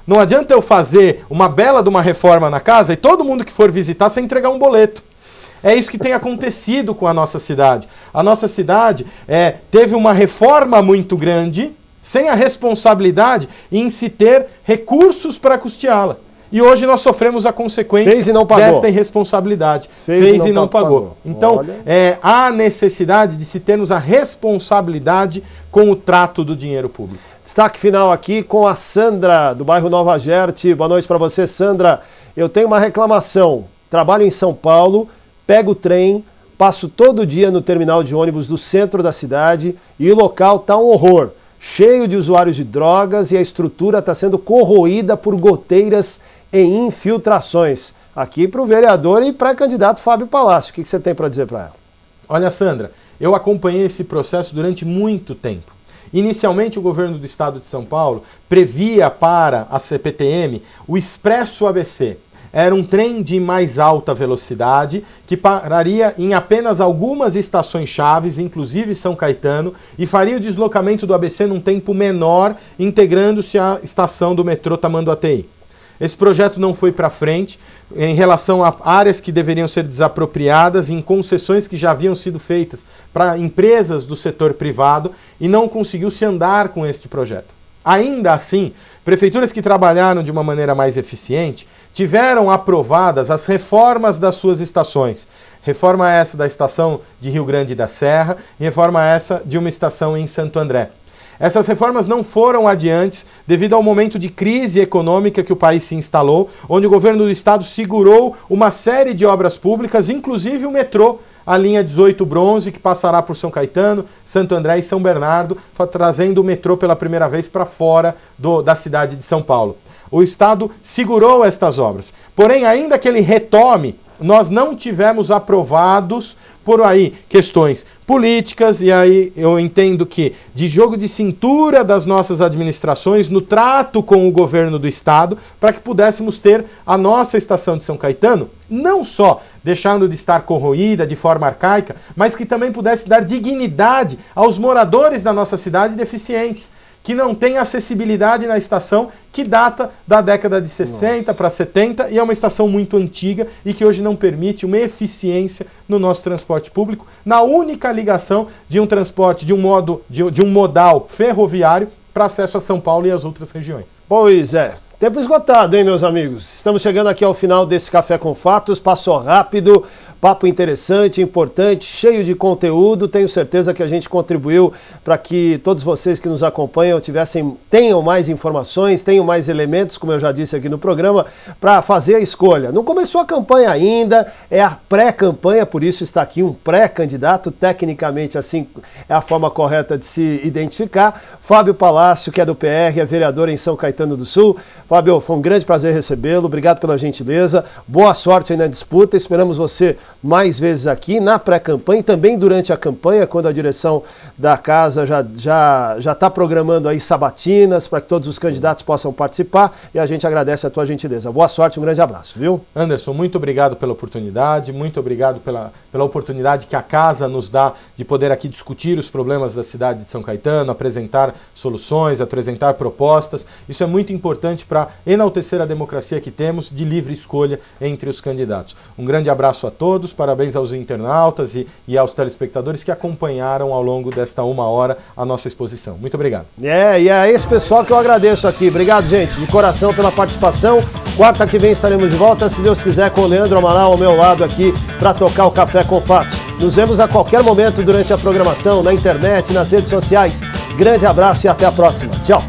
Não adianta eu fazer uma bela de uma reforma na casa e todo mundo que for visitar sem entregar um boleto. É isso que tem acontecido com a nossa cidade. A nossa cidade teve uma reforma muito grande, sem a responsabilidade em se ter recursos para custeá-la. E hoje nós sofremos a consequência desta irresponsabilidade. Fez e não pagou. Então, há necessidade de se termos a responsabilidade com o trato do dinheiro público. Destaque final aqui com a Sandra, do bairro Nova Gerte. Boa noite para você, Sandra. Eu tenho uma reclamação. Trabalho em São Paulo, pego o trem, passo todo dia no terminal de ônibus do centro da cidade e o local está um horror. Cheio de usuários de drogas e a estrutura está sendo corroída por goteiras e infiltrações. Aqui para o vereador e pré-candidato Fábio Palácio. O que você tem para dizer para ela? Olha, Sandra, eu acompanhei esse processo durante muito tempo. Inicialmente, o governo do estado de São Paulo previa para a CPTM o Expresso ABC. Era um trem de mais alta velocidade que pararia em apenas algumas estações chaves, inclusive São Caetano, e faria o deslocamento do ABC num tempo menor, integrando-se à estação do metrô Tamanduateí. Esse projeto não foi para frente em relação a áreas que deveriam ser desapropriadas, em concessões que já haviam sido feitas para empresas do setor privado e não conseguiu se andar com este projeto. Ainda assim, prefeituras que trabalharam de uma maneira mais eficiente tiveram aprovadas as reformas das suas estações. Reforma essa da estação de Rio Grande da Serra e reforma essa de uma estação em Santo André. Essas reformas não foram adiantes devido ao momento de crise econômica que o país se instalou, onde o governo do estado segurou uma série de obras públicas, inclusive o metrô, a linha 18 Bronze, que passará por São Caetano, Santo André e São Bernardo, trazendo o metrô pela primeira vez para fora da cidade de São Paulo. O estado segurou estas obras. Porém, ainda que ele retome, nós não tivemos aprovados por aí questões políticas, e aí eu entendo que de jogo de cintura das nossas administrações no trato com o governo do estado, para que pudéssemos ter a nossa estação de São Caetano, não só deixando de estar corroída de forma arcaica, mas que também pudesse dar dignidade aos moradores da nossa cidade deficientes, que não tem acessibilidade na estação, que data da década de 60 para 70 e é uma estação muito antiga e que hoje não permite uma eficiência no nosso transporte público, na única ligação de um transporte, de um modal ferroviário para acesso a São Paulo e as outras regiões. Pois é. Tempo esgotado, hein, meus amigos? Estamos chegando aqui ao final desse Café com Fatos, passou rápido. Papo interessante, importante, cheio de conteúdo. Tenho certeza que a gente contribuiu para que todos vocês que nos acompanham tenham mais informações, tenham mais elementos, como eu já disse aqui no programa, para fazer a escolha. Não começou a campanha ainda, é a pré-campanha, por isso está aqui um pré-candidato, tecnicamente assim é a forma correta de se identificar. Fábio Palácio, que é do PR, é vereador em São Caetano do Sul. Fábio, foi um grande prazer recebê-lo, obrigado pela gentileza, boa sorte aí na disputa, esperamos você mais vezes aqui na pré-campanha e também durante a campanha, quando a direção da casa já está programando aí sabatinas para que todos os candidatos possam participar, e a gente agradece a tua gentileza. Boa sorte, um grande abraço, viu? Anderson, muito obrigado pela oportunidade, muito obrigado pela oportunidade que a casa nos dá de poder aqui discutir os problemas da cidade de São Caetano, apresentar soluções, apresentar propostas. Isso é muito importante para enaltecer a democracia que temos de livre escolha entre os candidatos. Um grande abraço a todos, parabéns aos internautas e aos telespectadores que acompanharam ao longo desta 1 hora a nossa exposição. Muito obrigado. E é a esse pessoal que eu agradeço aqui. Obrigado, gente, de coração pela participação. Quarta que vem estaremos de volta, se Deus quiser, com o Leandro Amaral ao meu lado aqui para tocar o Café com Fatos. Nos vemos a qualquer momento durante a programação, na internet, nas redes sociais. Grande abraço e até a próxima. Tchau.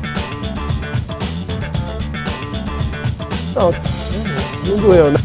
Não doeu, né?